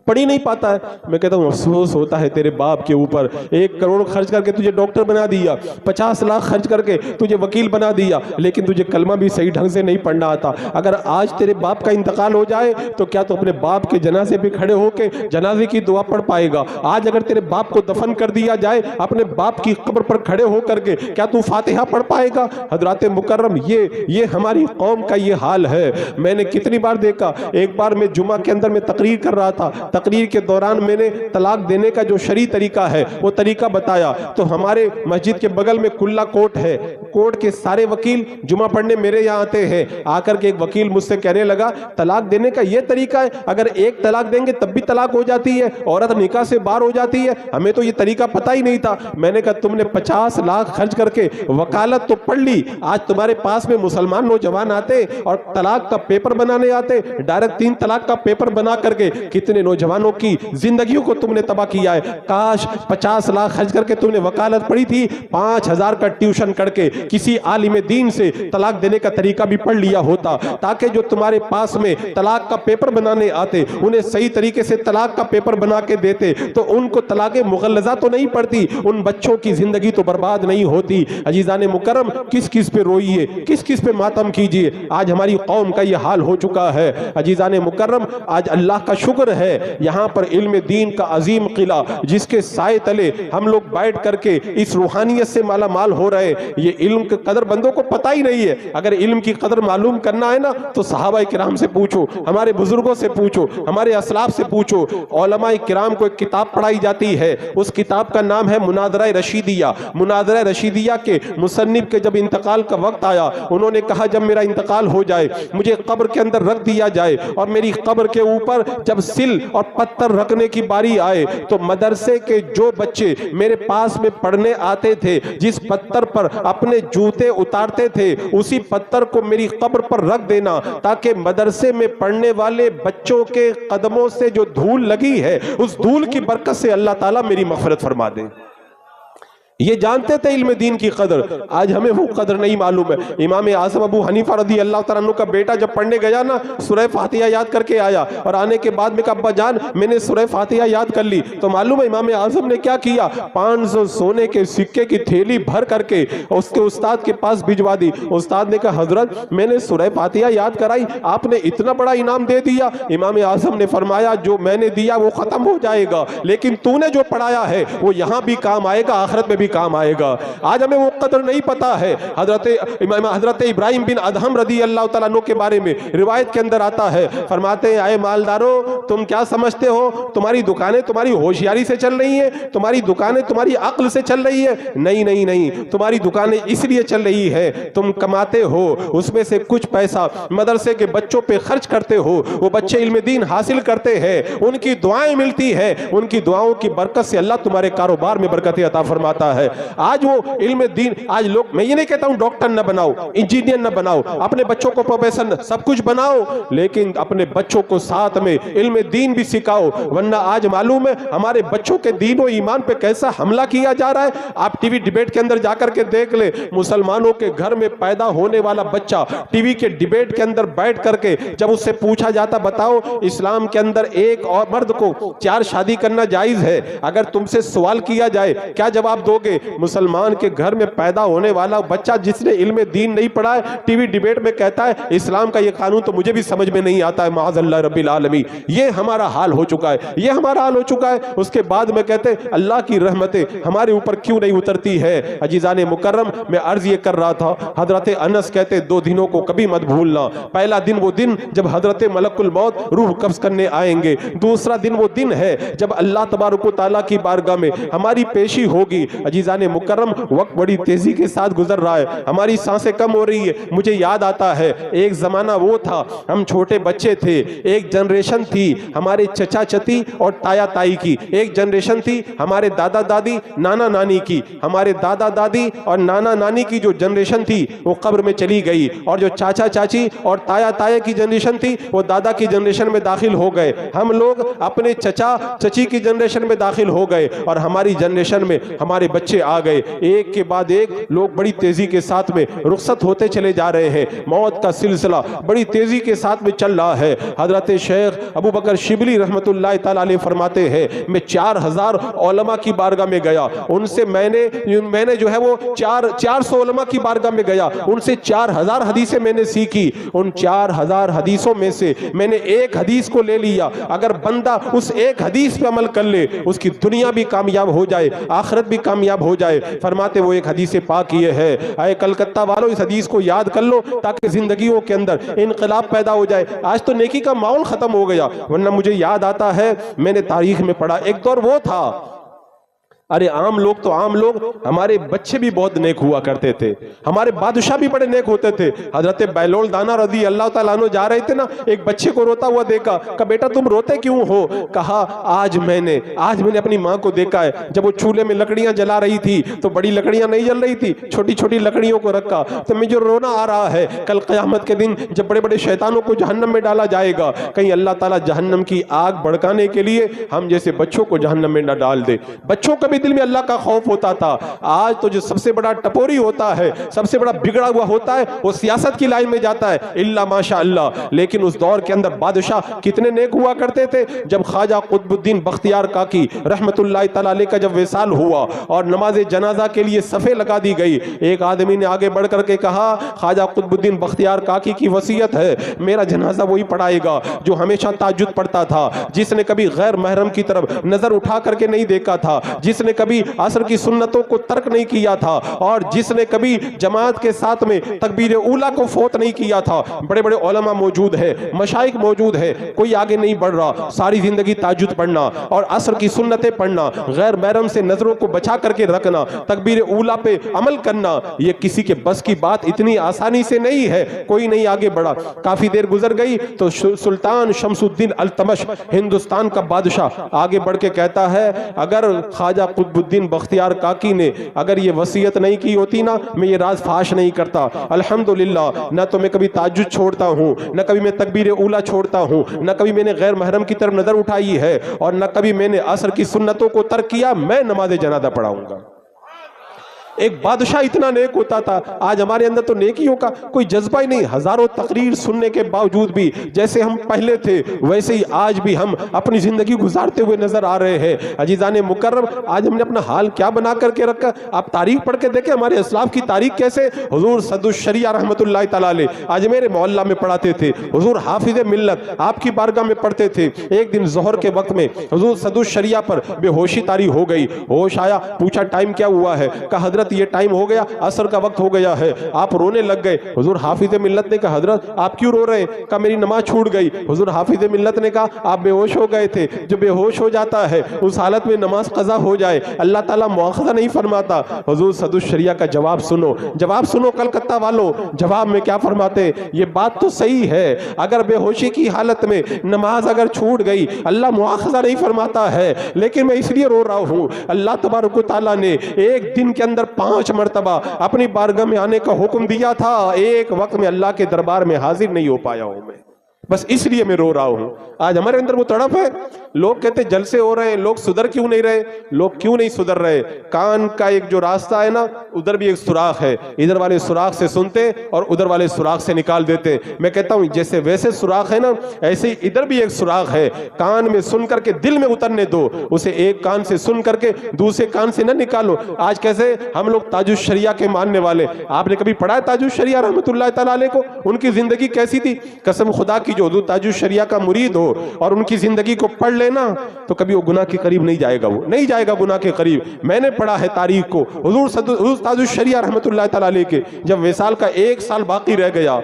پڑھ ہی نہیں پاتا ہے۔ میں کہتا ہوں افسوس ہوتا ہے تیرے باپ کے اوپر، 1 کروڑ خرچ کر کے تجھے ڈاکٹر بنا دیا، 50 لاکھ خرچ کر کے تجھے وکیل بنا دیا، لیکن تجھے کلمہ بھی صحیح ڈھنگ سے نہیں پڑھنا آتا۔ اگر آج تیرے باپ کا انتقال ہو جائے تو کیا تو اپنے باپ کے جنازے پہ کھڑے ہو کے جنازے کی دعا پڑھ پائے گا؟ آج اگر تیرے باپ کو دفن کر دیا جائے اپنے باپ کی قبر پر کھڑے ہو کر کے کیا تو فاتحہ پڑھ پائے گا؟ حضرات مکرم، یہ ہماری قوم کا یہ حال ہے۔ میں نے کتنی بار دیکھا، ایک بار میں جمعہ کے اندر میں تقریر کر رہا تھا، تقریر کے دوران میں نے طلاق دینے کا جو شرعی طریقہ ہے وہ طریقہ بتایا، تو ہمارے مسجد کے بغل میں کلا کوٹ ہے، کوٹ کے سارے وکیل جمعہ پڑھنے میرے یہاں آتے ہیں۔ آ کر کے ایک وکیل مجھ سے کہنے لگا طلاق دینے کا یہ طریقہ ہے، اگر ایک طلاق دیں گے تب بھی طلاق ہو جاتی ہے، عورت نکاح سے باہر ہو جاتی ہے، ہمیں تو یہ طریقہ پتہ ہی نہیں تھا۔ میں نے کہا تم نے 50 لاکھ خرچ کر کے وکالت تو پڑھ لی، آج تمہارے پاس میں مسلمان نوجوان آتے اور طلاق کا پیپر بنانے آتے، ڈائریکٹ 3 طلاق کا پیپر بنا کر کے کتنے نوجوانوں کی زندگیوں کو تم نے تباہ کیا ہے۔ کاش 50 لاکھ خرچ کر کے تم نے وکالت پڑھی تھی، 5000 کا ٹیوشن کر کے کسی عالم دین سے طلاق دینے کا طریقہ بھی پڑھ لیا ہوتا، تاکہ جو تمہارے پاس میں طلاق کا پیپر بنانے آتے انہیں صحیح طریقے سے طلاق کا پیپر بنا کے دیتے تو ان کو طلاق مغلظہ تو نہیں پڑتی، ان بچوں کی زندگی تو برباد نہیں ہوتی۔ عزیزان مکرم، کس کس پہ روئیے، کس کس پہ ماتم کیجئے، آج ہماری قوم کا یہ حال ہو چکا ہے۔ عزیزان مکرم، آج اللہ کا شکر ہے یہاں پر علم دین کا عظیم قلعہ جس کے سائے تلے ہم لوگ بیٹھ کر کے اس روحانیت سے مالا مال ہو رہے ہیں، یہ علم علم کی قدر بندوں کو پتہ ہی نہیں ہے. اگر علم کی قدر معلوم کرنا ہے نا تو صحابہ کرام سے پوچھو, ہمارے بزرگوں سے پوچھو, ہمارے اسلاف سے پوچھو. علماء کرام کو ایک کتاب پڑھائی جاتی ہے, اس کتاب کا نام ہے مناظرہ رشیدیہ. مناظرہ رشیدیہ کے مصنف کے جب انتقال کا وقت آیا, انہوں نے کہا جب میرا انتقال ہو جائے مجھے قبر کے اندر رکھ دیا جائے, اور میری قبر کے اوپر جب سل اور پتھر رکھنے کی باری آئے تو مدرسے کے جو بچے میرے پاس میں پڑھنے آتے تھے, جس پتھر پر اپنے جوتے اتارتے تھے اسی پتھر کو میری قبر پر رکھ دینا, تاکہ مدرسے میں پڑھنے والے بچوں کے قدموں سے جو دھول لگی ہے اس دھول کی برکت سے اللہ تعالیٰ میری مغفرت فرما دے. یہ جانتے تھے علم دین کی قدر, آج ہمیں وہ قدر نہیں معلوم ہے. امام اعظم ابو حنیفہ رضی اللہ تعالیٰ عنہ کا بیٹا جب پڑھنے گیا نا, سورہ فاتحہ یاد کر کے آیا, اور آنے کے بعد میں کہا ابا جان میں نے سورہ فاتحہ یاد کر لی. تو معلوم ہے امام اعظم نے کیا کیا, 500 سونے کے سکے کی تھیلی بھر کر کے اس کے استاد کے پاس بھجوا دی. استاد نے کہا حضرت میں نے سورہ فاتحہ یاد کرائی, آپ نے اتنا بڑا انعام دے دیا. امام اعظم نے فرمایا جو میں نے دیا وہ ختم ہو جائے گا, لیکن تو نے جو پڑھایا ہے وہ یہاں بھی کام آئے گا, آخرت میں بھی کام آئے گا. آج ہمیں وہ قدر نہیں پتا ہے. حضرت ابراہیم بن ادہم رضی اللہ تعالیٰ عنہ کے بارے میں روایت کے اندر آتا ہے, فرماتے ہیں اے مالدارو تم کیا سمجھتے ہو تمہاری دکانیں تمہاری ہوشیاری سے چل رہی ہیں, تمہاری دکانیں تمہاری عقل سے چل رہی ہے؟ نہیں نہیں نہیں, تمہاری دکانیں اس لیے چل رہی ہے تم کماتے ہو, اس میں سے کچھ پیسہ مدرسے کے بچوں پہ خرچ کرتے ہو, وہ بچے علم دین حاصل کرتے ہیں, ان کی دعائیں ملتی ہے, ان کی دعاؤں کی برکت سے اللہ تمہارے کاروبار میں برکت عطا فرماتا ہے. آج وہ علم دین, آج لوگ, میں یہ نہیں کہتا ہوں ڈاکٹر نہ بناؤ, انجینئر نہ بناؤ, اپنے بچوں کو پروفیسر سب کچھ بناؤ, لیکن اپنے بچوں کو ساتھ میں علم دین بھی سکھاؤ, ورنہ آج معلوم ہے ہمارے بچوں کے دین و ایمان پہ کیسا حملہ کیا جا رہا ہے. آپ ٹی وی ڈیبیٹ کے اندر جا کر کے دیکھ لیں, مسلمانوں کے گھر میں پیدا ہونے والا بچہ ٹی وی کے ڈیبیٹ کے اندر بیٹھ کر کے جب اس سے پوچھا جاتا بتاؤ اسلام کے اندر ایک اور مرد کو 4 شادی کرنا جائز ہے, اگر تم سے سوال کیا جائے کیا جواب دو گے؟ مسلمان کے گھر میں پیدا ہونے والا بچہ جس نے علم دین نہیں پڑھا ہے ٹی وی ڈیبیٹ میں کہتا ہے اسلام کا یہ قانون تو مجھے بھی سمجھ میں نہیں آتا ہے, معاذ اللہ رب العالمین. یہ ہمارا حال ہو چکا ہے, یہ ہمارا حال ہو چکا ہے. اس کے بعد میں کہتے ہیں اللہ کی رحمتیں ہمارے اوپر کیوں نہیں اترتی ہے؟ عزیزان مکرم, میں عرض یہ کر رہا تھا, حضرت انس کہتے 2 دنوں کو کبھی مت بھولنا. پہلا دن وہ دن جب حضرت ملک الموت روح قبض کرنے آئیں گے, دوسرا دن وہ دن ہے جب اللہ تبارک و تعالیٰ کی بارگاہ میں ہماری پیشی ہوگی. عزیزان مکرم, وقت بڑی تیزی کے ساتھ گزر رہا ہے, ہماری سانسیں کم ہو رہی ہے. مجھے یاد آتا ہے ایک زمانہ وہ تھا, ہم چھوٹے بچے تھے, ایک جنریشن تھی ہمارے چچا چتی اور تایا تائی کی, ایک جنریشن تھی ہمارے دادا دادی نانا نانی کی. ہمارے دادا دادی اور نانا نانی کی جو جنریشن تھی وہ قبر میں چلی گئی, اور جو چاچا چاچی اور تایا تایا کی جنریشن تھی وہ دادا کی جنریشن میں داخل ہو گئے. ہم لوگ اپنے چچا چچی کی جنریشن میں داخل ہو گئے, اور ہماری جنریشن میں ہمارے بچے آ گئے. ایک کے بعد ایک لوگ بڑی تیزی کے ساتھ میں رخصت ہوتے چلے جا رہے ہیں. موت کا سلسلہ بڑی تیزی کے ساتھ میں چل رہا ہے. حضرت شیخ ابو بکر شبلی رحمت اللہ تعالی علیہ فرماتے ہیں میں 4000 علماء کی بارگاہ میں گیا, ان سے میں نے جو ہے وہ 400 علماء کی بارگاہ میں گیا, ان سے 4000 حدیثیں میں نے سیکھی. ان 4000 حدیثوں میں سے میں نے ایک حدیث کو لے لیا. اگر بندہ اس ایک حدیث پہ عمل کر لے اس کی دنیا بھی کامیاب ہو جائے, آخرت بھی کامیاب ہو جائے. فرماتے وہ ایک حدیث پاک یہ ہے, اے کلکتہ والوں اس حدیث کو یاد کر لو تاکہ زندگیوں کے اندر انقلاب پیدا ہو جائے. آج تو نیکی کا ماحول ختم ہو گیا, ورنہ مجھے یاد آتا ہے میں نے تاریخ میں پڑھا ایک دور وہ تھا, ارے عام لوگ تو عام لوگ, ہمارے بچے بھی بہت نیک ہوا کرتے تھے, ہمارے بادشاہ بھی بڑے نیک ہوتے تھے. حضرت بیلول دانا رضی اللہ تعالیٰ عنہ جا رہے تھے نا, ایک بچے کو روتا ہوا دیکھا, کہا بیٹا تم روتے کیوں ہو؟ کہا آج میں نے اپنی ماں کو دیکھا ہے, جب وہ چولہے میں لکڑیاں جلا رہی تھی تو بڑی لکڑیاں نہیں جل رہی تھی, چھوٹی چھوٹی لکڑیوں کو رکھا, تو مجھے رونا آ رہا ہے. کل قیامت کے دن جب بڑے بڑے شیطانوں کو جہنم میں ڈالا جائے گا, کہیں اللہ تعالیٰ جہنم کی آگ بھڑکانے کے لیے ہم جیسے بچوں کو جہنم میں نہ ڈال دے. بچوں کے بھی دل میں اللہ کا خوف ہوتا تھا. آج تو جو سب سے بڑا ٹپوری ہوتا ہے, سب سے بڑا بگڑا ہوا ہوتا ہے, وہ سیاست کی لائن میں جاتا ہے, الا ماشاء اللہ. لیکن اس دور کے اندر بادشاہ کتنے نیک ہوا کرتے تھے. جب خواجہ قطب الدین بختیار کاکی رحمت اللہ تعالی علیہ کا جب وصال ہوا اور نماز جنازہ کے لیے صفیں لگا دی گئی, ایک آدمی نے آگے بڑھ کر کے کہا خواجہ قطب الدین بختیار کاکی کی وصیت ہے میرا جنازہ وہی پڑھائے گا جو ہمیشہ تہجد پڑھتا تھا, جس نے کبھی غیر محرم کی طرف نظر اٹھا کر کے نہیں دیکھا تھا, جس نے کبھی عصر کی سنتوں کو ترک نہیں کیا تھا اور جس نے کبھی جماعت کے ساتھ میں تکبیر اولا کو فوت نہیں کیا تھا. بڑے بڑے علماء موجود ہے, مشائخ موجود ہے, کوئی آگے نہیں بڑھ رہا. ساری زندگی تہجد پڑھنا اور عصر کی سنتیں پڑھنا, غیر محرم سے نظروں کو بچا کر کے رکھنا, تکبیر اولا پہ عمل کرنا, یہ کسی کے بس کی بات اتنی آسانی سے نہیں ہے. کوئی نہیں آگے بڑھا. کافی دیر گزر گئی تو سلطان شمس الدین التمش, ہندوستان کا بادشاہ, آگے بڑھ کے کہتا ہے اگر خواجہ قطب الدین بختیار کاکی نے اگر یہ وصیت نہیں کی ہوتی نا, میں یہ راز فاش نہیں کرتا. الحمدللہ, نہ تو میں کبھی تہجد چھوڑتا ہوں, نہ کبھی میں تکبیر اولا چھوڑتا ہوں, نہ کبھی میں نے غیر محرم کی طرف نظر اٹھائی ہے, اور نہ کبھی میں نے عصر کی سنتوں کو ترک کیا. میں نماز جنازہ پڑھاؤں گا. ایک بادشاہ اتنا نیک ہوتا تھا. آج ہمارے اندر تو نیکیوں کا کوئی جذبہ ہی نہیں. ہزاروں تقریر سننے کے باوجود بھی جیسے ہم پہلے تھے ویسے ہی آج بھی ہم اپنی زندگی گزارتے ہوئے نظر آ رہے ہیں. عزیزان مکرم, آج ہم نے اپنا حال کیا بنا کر کے رکھا. آپ تاریخ پڑھ کے دیکھیں ہمارے اسلاف کی تاریخ کیسے. حضور صدر الشریعہ رحمت اللہ تعالی علیہ آج میرے محلہ میں پڑھاتے تھے. حضور حافظ ملت آپ کی بارگاہ میں پڑھتے تھے. ایک دن ظہر کے وقت میں حضور صدر الشریعہ پر بے ہوشی طاری ہو گئی. ہوش آیا, پوچھا ٹائم کیا ہوا ہے. کہا حضرت یہ ٹائم ہو گیا, عصر کا وقت ہو گیا ہے. آپ رونے لگ گئے. حضور حافظ ملت نے کہا حضرت آپ کیوں رو رہے ہیں. کہا میری نماز چھوٹ گئی. حضور حافظ ملت نے کہا آپ بے ہوش ہو گئے تھے. جو بے ہوش ہو جاتا ہے اس حالت میں نماز قضا ہو جائے اللہ تعالیٰ مؤاخذہ نہیں فرماتا. حضور صدر الشریعہ کا جواب سنو, جواب سنو کلکتہ والوں. جواب میں کیا فرماتے, یہ بات تو صحیح ہے, اگر بے ہوشی کی حالت میں نماز اگر چھوٹ گئی اللہ مؤاخذہ نہیں فرماتا ہے, لیکن میں اس لیے رو رہا ہوں اللہ تبارک و تعالیٰ نے ایک دن کے اندر 5 مرتبہ اپنی بارگاہ میں آنے کا حکم دیا تھا. ایک وقت میں اللہ کے دربار میں حاضر نہیں ہو پایا ہوں میں, بس اس لیے میں رو رہا ہوں. آج ہمارے اندر وہ تڑپ ہے. لوگ کہتے جلسے ہو رہے ہیں, لوگ سدھر کیوں نہیں رہے. لوگ کیوں نہیں سدھر رہے. کان کا ایک جو راستہ ہے نا ادھر بھی ایک سوراخ ہے. ادھر والے سوراخ سے سنتے اور ادھر والے سوراخ سے نکال دیتے. میں کہتا ہوں جیسے ویسے سوراخ ہے نا ایسے ہی ادھر بھی ایک سوراخ ہے. کان میں سن کر کے دل میں اترنے دو, اسے ایک کان سے سن کر کے دوسرے کان سے نہ نکالو. آج کیسے ہم لوگ تاج الشریعہ کے ماننے والے, آپ نے کبھی پڑھا ہے تاج الشریعہ رحمت اللہ تعالی علیہ کو, ان کی زندگی کیسی تھی. قسم خدا کی جو حضور تاج الشریعہ کا مرید ہو اور ان کی زندگی کو پڑھ لینا تو کبھی وہ گناہ کے قریب نہیں جائے گا, وہ نہیں جائے گا گناہ کے قریب. میں نے پڑھا ہے تاریخ کو. حضور تاج الشریعہ رحمت اللہ تعالی علیہ کے جب وصال کا 1 سال باقی رہ گیا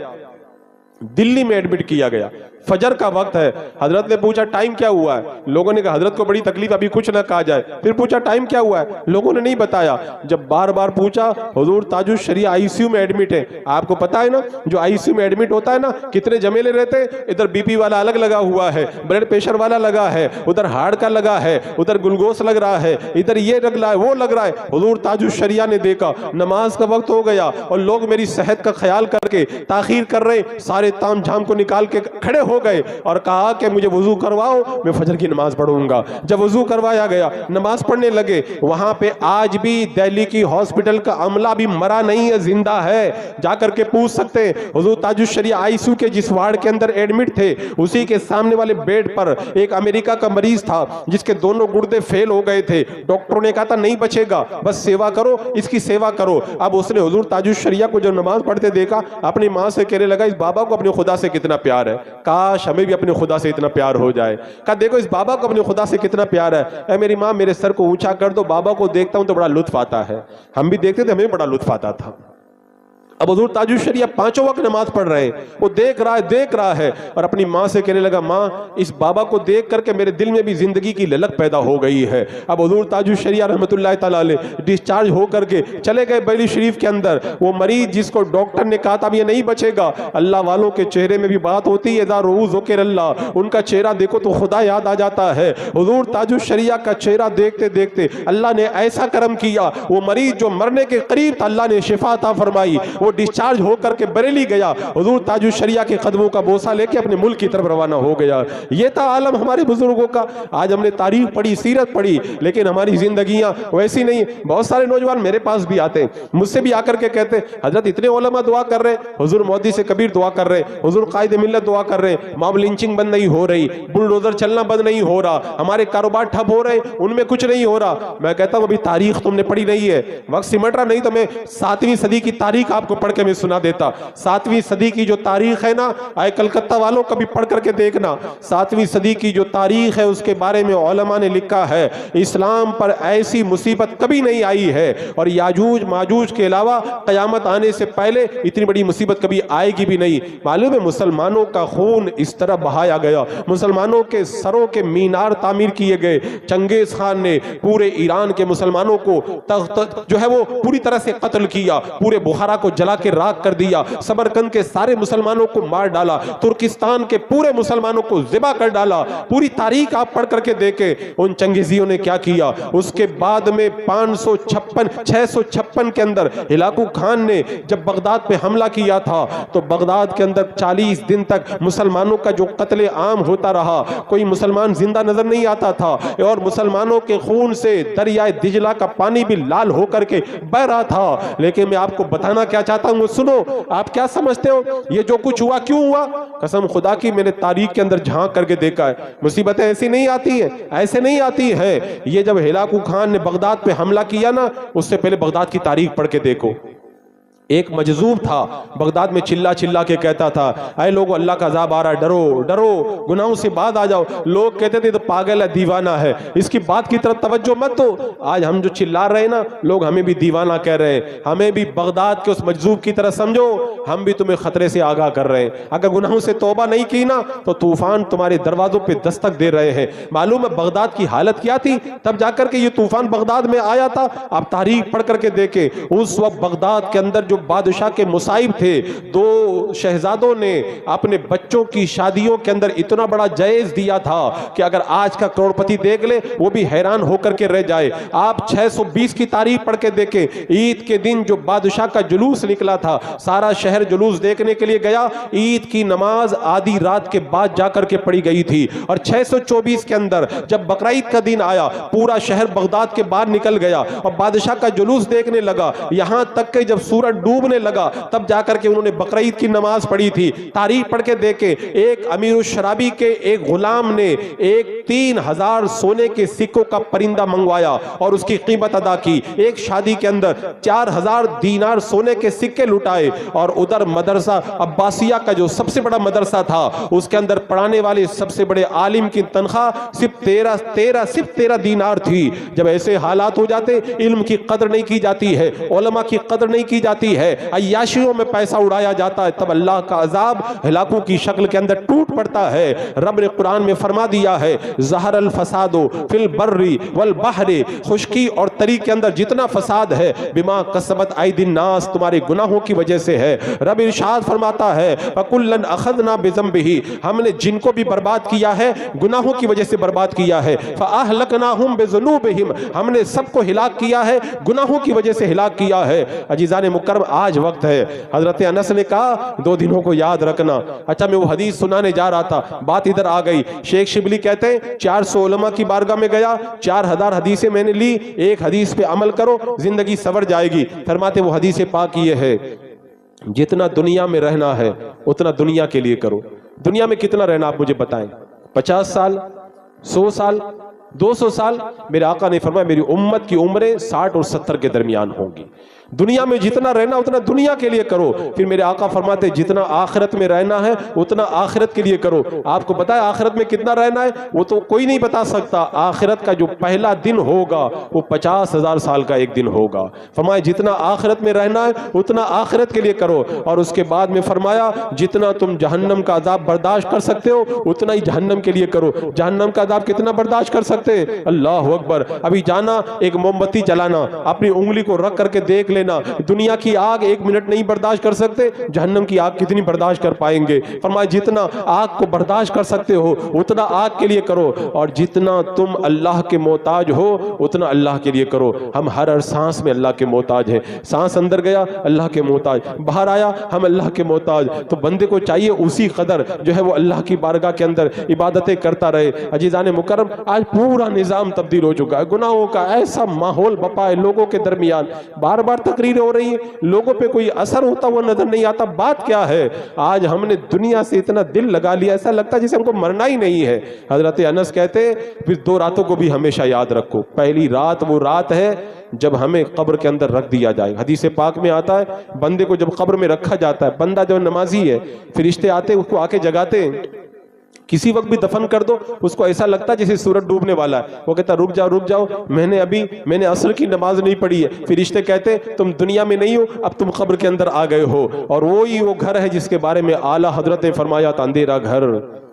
دلی میں ایڈمٹ کیا گیا. فجر کا وقت ہے. حضرت نے پوچھا ٹائم کیا ہوا ہے. لوگوں نے کہا حضرت کو بڑی تکلیف, ابھی کچھ نہ کہا جائے. پھر پوچھا ٹائم کیا ہوا ہے. لوگوں نے نہیں بتایا. جب بار بار پوچھا حضور تاج الشریعہ آئی سی یو میں ایڈمٹ ہے. آپ کو پتا ہے نا جو آئی سی یو میں ایڈمٹ ہوتا ہے نا کتنے جمیلے رہتے ہیں. ادھر بی پی والا الگ لگا ہوا ہے, بلڈ پریشر والا لگا ہے, ادھر ہارٹ کا لگا ہے, ادھر گلوکوز لگ رہا ہے, ادھر یہ لگ رہا ہے وہ لگ رہا ہے. حضور تاج الشریعہ نے دیکھا نماز کا وقت ہو گیا اور لوگ میری صحت کا خیال کر کے تاخیر کر رہے, سارے تام جھام کو نکال کے کھڑے ہو گئے اور کہا کہ مجھے وضو کرواؤ میں فجر کی نماز پڑھوں گا. جب وضو کروایا گیا نماز پڑھنے لگے. وہاں پہ آج بھی دہلی کی ہاسپٹل کا عملہ بھی مرا نہیں ہے, زندہ ہے. جا کر کے پوچھ سکتے ہیں. حضور تاج الشریعہ آئی سی یو کے جس وارڈ کے اندر ایڈمٹ تھے اسی کے سامنے والے بیڈ پر ایک امریکہ کا مریض تھا جس کے دونوں گردے فیل ہو گئے تھے. ڈاکٹروں نے کہا تھا نہیں بچے گا, بس سیوا کرو, اس کی سیوا کرو. اب اس نے حضور تاج الشریعہ کو جب نماز پڑھتے دیکھا اپنی ماں سے کہنے لگا اس بابا کو اپنے خدا سے کتنا پیار ہے, کاش ہمیں بھی اپنے خدا سے اتنا پیار ہو جائے. کہا دیکھو اس بابا کو اپنے خدا سے کتنا پیار ہے. اے میری ماں میرے سر کو اونچا کر دو, بابا کو دیکھتا ہوں تو بڑا لطف آتا ہے. ہم بھی دیکھتے تھے, ہمیں بڑا لطف آتا تھا. اب حضور تاج الشریعہ 5 وقت نماز پڑھ رہے ہیں, وہ دیکھ رہا ہے اور اپنی ماں سے کہنے لگا ماں اس بابا کو دیکھ کر کے میرے دل میں بھی زندگی کی للک پیدا ہو گئی ہے. اب حضور تاج الشریعہ رحمت اللہ تعالی علیہ ڈسچارج ہو کر کے چلے گئے بیلی شریف کے اندر. وہ مریض جس کو ڈاکٹر نے کہا تھا یہ نہیں بچے گا, اللہ والوں کے چہرے میں بھی بات ہوتی ہے اذا رؤوا ذکر اللہ, ان کا چہرہ دیکھو تو خدا یاد آ جاتا ہے. حضور تاج الشریعہ کا چہرہ دیکھتے دیکھتے اللہ نے ایسا کرم کیا, وہ مریض جو مرنے کے قریب تھا اللہ نے شفا عطا فرمائی. وہ ڈسچارج ہو کر کے بریلی گیا, حضور تاج الشریعہ کے قدموں کا بوسہ لے کے اپنے ملک کی طرف روانہ ہو گیا. یہ تھا عالم ہمارے بزرگوں کا. آج ہم نے تاریخ پڑھی, سیرت پڑھی, لیکن ہماری زندگیاں ویسی نہیں. بہت سارے نوجوان میرے پاس بھی آتے ہیں, مجھ سے بھی آ کر کے کہتے حضرت اتنے علماء دعا کر رہے, حضور مودی سے کبیر دعا کر رہے, حضور قائد ملت دعا کر رہے, ماب لنچنگ بند نہیں ہو رہی, بلڈوزر چلنا بند نہیں ہو رہا, ہمارے کاروبار ٹھپ ہو رہے, ان میں کچھ نہیں ہو رہا. میں کہتا ہوں ابھی تاریخ تم نے پڑھی نہیں ہے, وقت سمٹ رہا, نہیں تو میں 7ویں صدی کی تاریخ آپ کو پڑھ کے میں سنا دیتا. 7ویں صدی کی جو تاریخ ہے نا, اے کلکتہ والوں کبھی پڑھ کر کے دیکھنا, 7ویں صدی کی جو تاریخ ہے اس کے بارے میں علماء نے لکھا ہے اسلام پر ایسی مصیبت کبھی نہیں آئی ہے, اور یاجوج ماجوج کے علاوہ قیامت آنے سے پہلے اتنی بڑی مصیبت کبھی آئے گی بھی نہیں. معلوم ہے مسلمانوں کا خون اس طرح بہایا گیا, مسلمانوں کے سروں کے مینار تعمیر کیے گئے. چنگیز خان نے پورے ایران کے مسلمانوں کو جو ہے وہ پوری طرح سے قتل کیا, پورے بخارا کو جلا کے راکھ کر دیا, سمرقند کے سارے مسلمانوں کو مار ڈالا, ترکستان کے پورے مسلمانوں کو ذبح کر ڈالا. پوری تاریخ آپ پڑھ کر کے دیکھیں ان چنگیزیوں نے کیا کیا. اس کے بعد میں 656 کے اندر ہلاکو خان نے جب بغداد پہ حملہ کیا تھا تو بغداد کے اندر 40 دن تک مسلمانوں کا جو قتل عام ہوتا رہا, کوئی مسلمان زندہ نظر نہیں آتا تھا, اور مسلمانوں کے خون سے دریائے دجلہ کا پانی بھی لال ہو کر کے بہ رہا تھا. لیکن میں آپ کو بتانا کیا چاہتا ہوں, سنو, آپ کیا سمجھتے ہو یہ جو کچھ ہوا کیوں ہوا؟ قسم خدا کی میں نے تاریخ کے اندر جھانک کر کے دیکھا ہے, مصیبتیں ایسی نہیں آتی ہیں, ایسے نہیں آتی ہیں. یہ جب ہلاکو خان نے بغداد پہ حملہ کیا نا, اس سے پہلے بغداد کی تاریخ پڑھ کے دیکھو. ایک مجذوب تھا بغداد میں, چلا چلا کے کہتا تھا اے لوگو اللہ کا عذاب آ رہا ہے, ڈرو ڈرو, گناہوں سے بعد آ جاؤ. لوگ کہتے تھے تو پاگل ہے, دیوانہ ہے, اس کی بات کی طرف توجہ مت دو. آج ہم جو چلا رہے ہیں نا, لوگ ہمیں بھی دیوانہ کہہ رہے ہیں, ہمیں بھی بغداد کے اس مجذوب کی طرح سمجھو, ہم بھی تمہیں خطرے سے آگاہ کر رہے ہیں. اگر گناہوں سے توبہ نہیں کی نا تو طوفان تمہارے دروازوں پہ دستک دے رہے ہیں. معلوم ہے بغداد کی حالت کیا تھی تب جا کر کے یہ طوفان بغداد میں آیا تھا؟ آپ تاریخ پڑھ کر کے دیکھیں. اس وقت بغداد کے اندر جو بادشاہ کے مصائب تھے, 2 شہزادوں نے اپنے بچوں کی شادیوں کے اندر اتنا بڑا جائز دیا تھا کہ اگر آج کا کروڑپتی دیکھ لے وہ بھی حیران ہو کر کے رہ جائے. آپ 620 کی تاریخ پڑھ کے دیکھیں, عید کے دن جو بادشاہ کا جلوس نکلا تھا, سارا شہر جلوس دیکھنے کے لیے گیا. عید کی نماز آدھی رات کے بعد جا کر کے پڑھی گئی تھی, اور 624 کے اندر جب بقرعید کا دن آیا پورا شہر بغداد کے باہر نکل گیا اور بادشاہ کا جلوس دیکھنے لگا. یہاں تک کہ جب سورج ڈوبنے لگا تب جا کر کے انہوں نے بقرعید کی نماز پڑھی تھی. تاریخ پڑھ کے دیکھیں, ایک امیر الشرابی کے ایک غلام نے 3000 سونے کے سکوں کا پرندہ منگوایا اور اس کی قیمت ادا کی. ایک شادی کے اندر 4000 دینار سونے کے سکے لٹائے, اور ادھر مدرسہ عباسیہ کا جو سب سے بڑا مدرسہ تھا اس کے اندر پڑھانے والے سب سے بڑے عالم کی تنخواہ صرف 13 دینار تھی. جب ایسے حالات ہو جاتے, علم کی قدر نہیں کی جاتی ہے, علماء کی قدر نہیں کی جاتی ہے, عیاشیوں میں پیسہ اڑایا جاتا ہے, تب اللہ کا عذاب ہلاکوں کی شکل کے اندر ٹوٹ پڑتا ہے. رب نے قرآن میں فرما دیا ہے ظہر الفساد فی البر والبحر, خشکی اور تری کے اندر جتنا فساد ہے بما کسبت ایدی الناس, تمہارے گناہوں کی وجہ سے ہے. رب ارشاد فرماتا ہے فکلن اخذنا بذنبہ, ہم نے جن کو بھی برباد کیا ہے گناہوں کی وجہ سے برباد کیا ہے. فاہلکناہم بذنوبہم, ہم نے سب کو ہلاک کیا ہے گناہوں کی وجہ سے ہلاک کیا ہے. عزیزان مکرم, آج وقت ہے, حضرت انس نے کہا 2 دنوں کو یاد رکھنا. اچھا میں وہ حدیث سنانے جا رہا تھا, بات ادھر آ گئی. شیخ شبلی کہتے ہیں 400 علماء کی بارگاہ میں گیا, 4000 حدیثیں میں نے لی, ایک حدیث پہ عمل کرو زندگی سنور جائے گی. فرماتے وہ حدیث پاک یہ ہے جتنا دنیا میں رہنا ہے اتنا دنیا کے لیے کرو. دنیا میں کتنا رہنا آپ مجھے بتائیں, 50 سال, 100 سال, 200 سال؟ میرے آقا نے فرمایا میری امت کی عمریں 60 اور 70 کے درمیان ہوں گی. دنیا میں جتنا رہنا اتنا دنیا کے لیے کرو. پھر میرے آقا فرماتے جتنا آخرت میں رہنا ہے اتنا آخرت کے لیے کرو. آپ کو پتا ہے آخرت میں کتنا رہنا ہے؟ وہ تو کوئی نہیں بتا سکتا. آخرت کا جو پہلا دن ہوگا وہ 50,000 سال کا ایک دن ہوگا. فرمایا جتنا آخرت میں رہنا ہے اتنا آخرت کے لیے کرو. اور اس کے بعد میں فرمایا جتنا تم جہنم کا عذاب برداشت کر سکتے ہو اتنا ہی جہنم کے لیے کرو. جہنم کا عذاب کتنا برداشت کر سکتے ہیں؟ اللہ اکبر. ابھی جانا ایک موم بتی جلانا, اپنی انگلی کو رکھ کر کے دیکھ لینا, دنیا کی آگ 1 منٹ نہیں برداشت کر سکتے, جہنم کی آگ کتنی برداشت کر پائیں گے؟ فرمایا جتنا آگ کو برداشت کر سکتے ہو اتنا آگ کے لیے کرو, اور جتنا تم اللہ کے محتاج ہو اتنا اللہ کے لیے کرو. ہم ہر سانس میں اللہ کے محتاج ہیں. سانس اندر گیا اللہ کے محتاج, باہر آیا ہم اللہ کے محتاج. تو بندے کو چاہیے اسی قدر جو ہے وہ اللہ کی بارگاہ کے اندر عبادتیں کرتا رہے. عزیزان مکرم, آج پورا نظام تبدیل ہو چکا ہے, گناہوں کا ایسا ماحول بپا ہے لوگوں کے درمیان, بار بار تقریر ہو رہی ہے, لوگوں پہ کوئی اثر ہوتا ہوا نظر نہیں آتا. بات کیا ہے؟ آج ہم نے دنیا سے اتنا دل لگا لیا, ایسا لگتا ہے جسے ہم کو مرنا ہی نہیں ہے. حضرت انس کہتے پھر 2 راتوں کو بھی ہمیشہ یاد رکھو. پہلی رات وہ رات ہے جب ہمیں قبر کے اندر رکھ دیا جائے. حدیث پاک میں آتا ہے بندے کو جب قبر میں رکھا جاتا ہے, بندہ جو نمازی ہے, فرشتے آتے اس کو آ کے جگاتے ہیں, کسی وقت بھی دفن کر دو اس کو ایسا لگتا ہے جیسے سورج ڈوبنے والا ہے. وہ کہتا رک جاؤ میں نے عصر کی نماز نہیں پڑھی ہے. فرشتے کہتے تم دنیا میں نہیں ہو, اب تم قبر کے اندر آ گئے ہو, اور وہی وہ گھر ہے جس کے بارے میں اعلیٰ حضرت نے فرمایا تھا, اندھیرا گھر,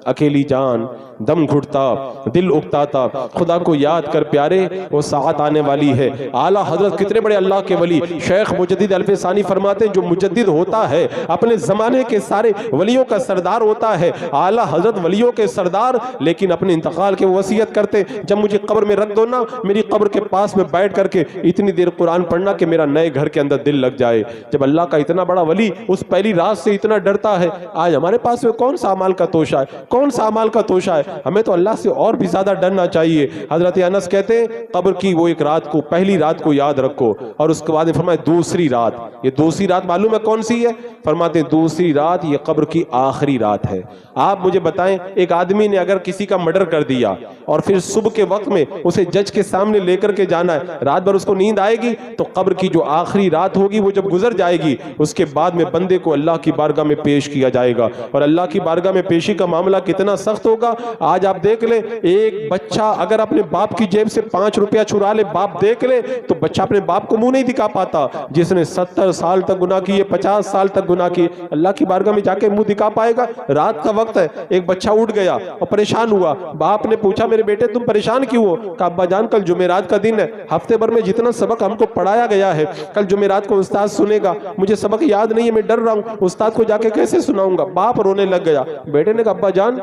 اکیلی جان, دم گھٹتا, دل اکتاتا, خدا کو یاد کر پیارے وہ ساعت آنے والی ہے. اعلیٰ حضرت کتنے بڑے اللہ کے ولی شیخ مجدد الف ثانی فرماتے ہیں جو مجدد ہوتا ہے اپنے زمانے کے سارے ولیوں کا سردار ہوتا ہے. اعلیٰ حضرت ولیوں کے سردار, لیکن اپنے انتقال کے وصیت کرتے جب مجھے قبر میں رکھ دو نا, میری قبر کے پاس میں بیٹھ کر کے اتنی دیر قرآن پڑھنا کہ میرا نئے گھر کے اندر دل لگ جائے. جب اللہ کا اتنا بڑا ولی اس پہلی رات سے اتنا ڈرتا ہے, آج ہمارے پاس میں کون سا اعمال کا توشہ ہے, کون سا اعمال کا توشہ ہے؟ ہمیں تو اللہ سے اور بھی زیادہ ڈرنا چاہیے. حضرت انس کہتے ہیں قبر کی وہ ایک رات کو, پہلی رات کو یاد رکھو, اور اس کے بعد فرمایا دوسری رات. یہ دوسری رات معلوم ہے کون سی ہے؟ فرماتے ہیں دوسری رات یہ قبر کی آخری رات ہے. آپ مجھے بتائیں ایک آدمی نے اگر کسی کا مرڈر کر دیا اور پھر صبح کے وقت میں اسے جج کے سامنے لے کر کے جانا ہے, رات بھر اس کو نیند آئے گی؟ تو قبر کی جو آخری رات ہوگی وہ جب گزر جائے گی اس کے بعد میں بندے کو اللہ کی بارگاہ میں پیش کیا جائے گا. اور اللہ کی بارگاہ میں پیشی کا معاملہ کتنا سخت ہوگا. آج آپ دیکھ لیں ایک بچہ اگر اپنے باپ کی جیب سے 5 روپیہ چرا لے, باپ دیکھ لے, تو بچہ اپنے باپ کو منہ نہیں دکھا پاتا. جس نے 70 سال تک گناہ کیے, 50 سال تک گناہ کیے, اللہ کی بارگاہ میں جا کے منہ دکھا پائے گا؟ رات کا وقت ہے, ایک بچہ اٹھ گیا اور پریشان ہوا, باپ نے پوچھا میرے بیٹے تم پریشان کیوں ہو؟ کہا ابا جان کل جمعرات کا دن ہے, ہفتے بھر میں جتنا سبق ہم کو پڑھایا گیا ہے کل جمعرات کو استاد سنے گا, مجھے سبق یاد نہیں ہے, میں ڈر رہا ہوں, استاد کو جا کے کیسے سناؤں گا؟ باپ رونے لگ گیا. بیٹے نے کہا ابا جان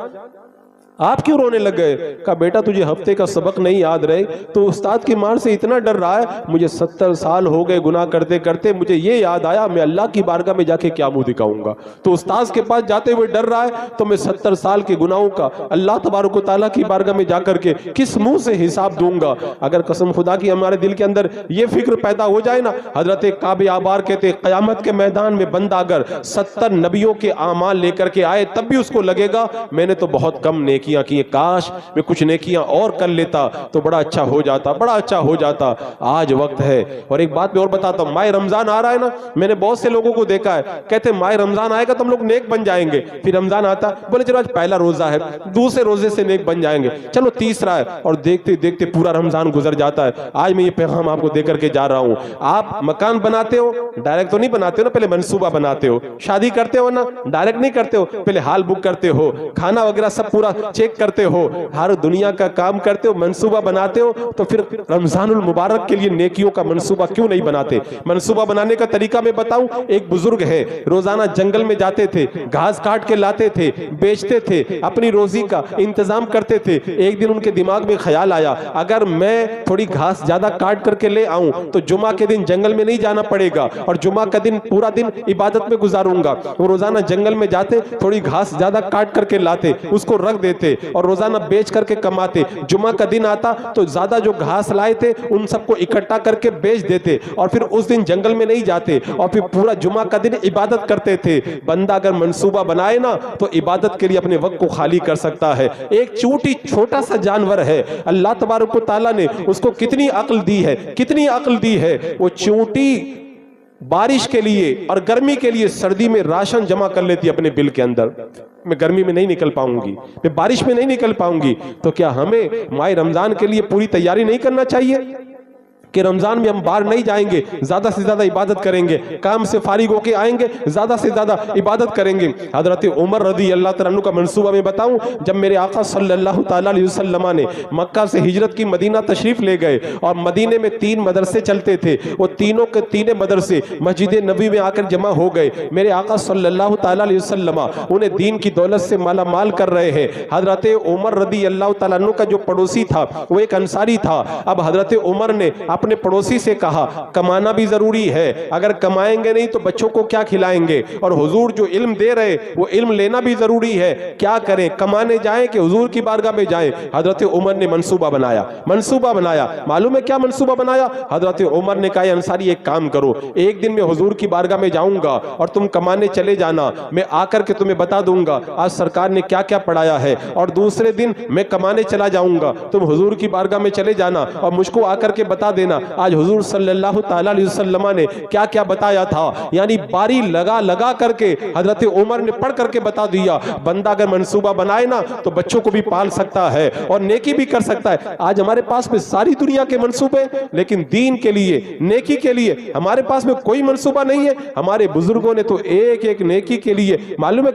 آپ کیوں رونے لگ گئے؟ کہا بیٹا تجھے ہفتے کا سبق نہیں یاد رہے تو استاد کی مار سے اتنا ڈر رہا ہے, مجھے 70 سال ہو گئے گناہ کرتے کرتے, مجھے یہ یاد آیا میں اللہ کی بارگاہ میں جا کے کیا منہ دکھاؤں گا. تو استاد کے پاس جاتے ہوئے ڈر رہا ہے تو میں 70 سال کے گناہوں کا اللہ تبارک و تعالیٰ کی بارگاہ میں جا کر کے کس منہ سے حساب دوں گا؟ اگر قسم خدا کی ہمارے دل کے اندر یہ فکر پیدا ہو جائے نا, حضرت کعب آبار کہتے قیامت کے میدان میں بندہ اگر 70 نبیوں کے اعمال لے کر کے آئے تب بھی اس کو لگے گا میں نے تو بہت کم نیکیاں کی, کاش میں کچھ نیکیاں اور کر لیتا تو بڑا اچھا ہو جاتا, بڑا اچھا ہو جاتا. آج وقت ہے. اور ایک بات میں اور بتاتا ہوں, ماہ رمضان آ رہا ہے نا, میں نے بہت سے لوگوں کو دیکھا ہے کہتے ہیں ماہ رمضان آئے گا تو ہم لوگ نیک بن جائیں گے. پھر رمضان آتا بولے چلو آج پہلا روزہ ہے, دوسرے روزے سے نیک بن جائیں گے, چلو تیسرا ہے, اور دیکھتے دیکھتے پورا رمضان گزر جاتا ہے. آج میں یہ پیغام آپ کو دے کر کے جا رہا ہوں, آپ مکان بناتے ہو ڈائریکٹ تو نہیں بناتے ہو نا, پہلے منصوبہ بناتے ہو. شادی کرتے ہو نا ڈائریکٹ نہیں کرتے ہو, پہلے حال بک کرتے ہو, کھانا وغیرہ سب پورا چیک کرتے ہو, ہر دنیا کا کام کرتے ہو, منصوبہ بناتے ہو. تو پھر رمضان المبارک کے لیے نیکیوں کا منصوبہ کیوں نہیں بناتے؟ منصوبہ بنانے کا طریقہ میں بتاؤں. ایک بزرگ ہے روزانہ جنگل میں جاتے تھے, گھاس کاٹ کے لاتے تھے, بیچتے تھے, اپنی روزی کا انتظام کرتے تھے. ایک دن ان کے دماغ میں خیال آیا اگر میں تھوڑی گھاس زیادہ کاٹ کر کے لے آؤں تو جمعہ کے دن جنگل میں نہیں جانا پڑے گا اور جمعہ کا دن پورا دن عبادت میں گزاروں گا. وہ روزانہ جنگل میں جاتے, تھوڑی گھاس زیادہ کاٹ کر کے لاتے, اس کو رکھ دیتے اور روزانہ بیچ کر کے کماتے. جمعہ کا دن آتا تو زیادہ جو گھاس لائے تھے ان سب کو اکٹھا کر کے بیچ دیتے اور پھر اس دن جنگل میں نہیں جاتے اور پھر پورا جمعہ کا دن عبادت کرتے تھے. بندہ اگر منصوبہ بنائے نا تو عبادت کے لیے اپنے وقت کو خالی کر سکتا ہے. ایک چونٹی چھوٹا سا جانور ہے, اللہ تبارک و تعالیٰ نے اس کو کتنی عقل دی ہے, کتنی عقل دی ہے. وہ چونٹی بارش کے لیے اور گرمی کے لیے سردی میں راشن جمع کر لیتی اپنے بل کے اندر. میں گرمی میں نہیں نکل پاؤں گی, میں بارش میں نہیں نکل پاؤں گی. تو کیا ہمیں ماہ رمضان کے لیے پوری تیاری نہیں کرنا چاہیے کہ رمضان میں ہم باہر نہیں جائیں گے, زیادہ سے زیادہ عبادت کریں گے, کام سے فارغ ہو کے آئیں گے, زیادہ سے زیادہ عبادت کریں گے. حضرت عمر رضی اللہ تعالیٰ عنہ کا منصوبہ میں بتاؤں, جب میرے آقا صلی اللہ تعالیٰ علیہ وسلم نے مکہ سے ہجرت کی مدینہ تشریف لے گئے اور مدینے میں 3 مدرسے چلتے تھے, وہ تینوں کے تینے مدرسے مسجد نبوی میں آ کر جمع ہو گئے. میرے آقا صلی اللہ تعالیٰ علیہ وسلم انہیں دین کی دولت سے مالا مال کر رہے ہیں. حضرت عمر رضی اللہ تعالیٰ عنہ کا جو پڑوسی تھا وہ ایک انصاری تھا. اب حضرت عمر نے اپنے پڑوسی سے کہا کمانا بھی ضروری ہے, اگر کمائیں گے نہیں تو بچوں کو کیا کھلائیں گے, اور حضور جو علم دے رہے وہ علم لینا بھی ضروری ہے, کیا کریں, کمانے جائیں کہ حضور کی بارگاہ میں جائیں؟ حضرت عمر نے منصوبہ بنایا. معلوم ہے کیا منصوبہ بنایا؟ حضرت عمر نے کہا انصاری ایک کام کرو, ایک دن میں حضور کی بارگاہ میں جاؤں گا اور تم کمانے چلے جانا, میں آ کر کے تمہیں بتا دوں گا آج سرکار نے کیا کیا پڑھایا ہے, اور دوسرے دن میں کمانے چلا جاؤں گا, تم حضور کی بارگاہ میں چلے جانا اور مجھ کو آ کر کے بتا دینا دینا آج حضور صلی اللہ تعالیٰ علیہ وسلم نے کیا کیا بتایا تھا، یعنی باری لگا لگا کر کے حضرت عمر نے پڑھ کر کے بتا دیا بندہ اگر منصوبہ بنائے نا تو بچوں کو بھی پال سکتا ہے اور نیکی بھی کر سکتا ہے۔ آج ہمارے پاس میں ساری دنیا کے منصوبے، لیکن دین کے لیے نیکی کے لیے ہمارے پاس میں کوئی منصوبہ نہیں ہے۔ ہمارے بزرگوں نے تو ایک ایک نیکی کے لیے معلوم ہے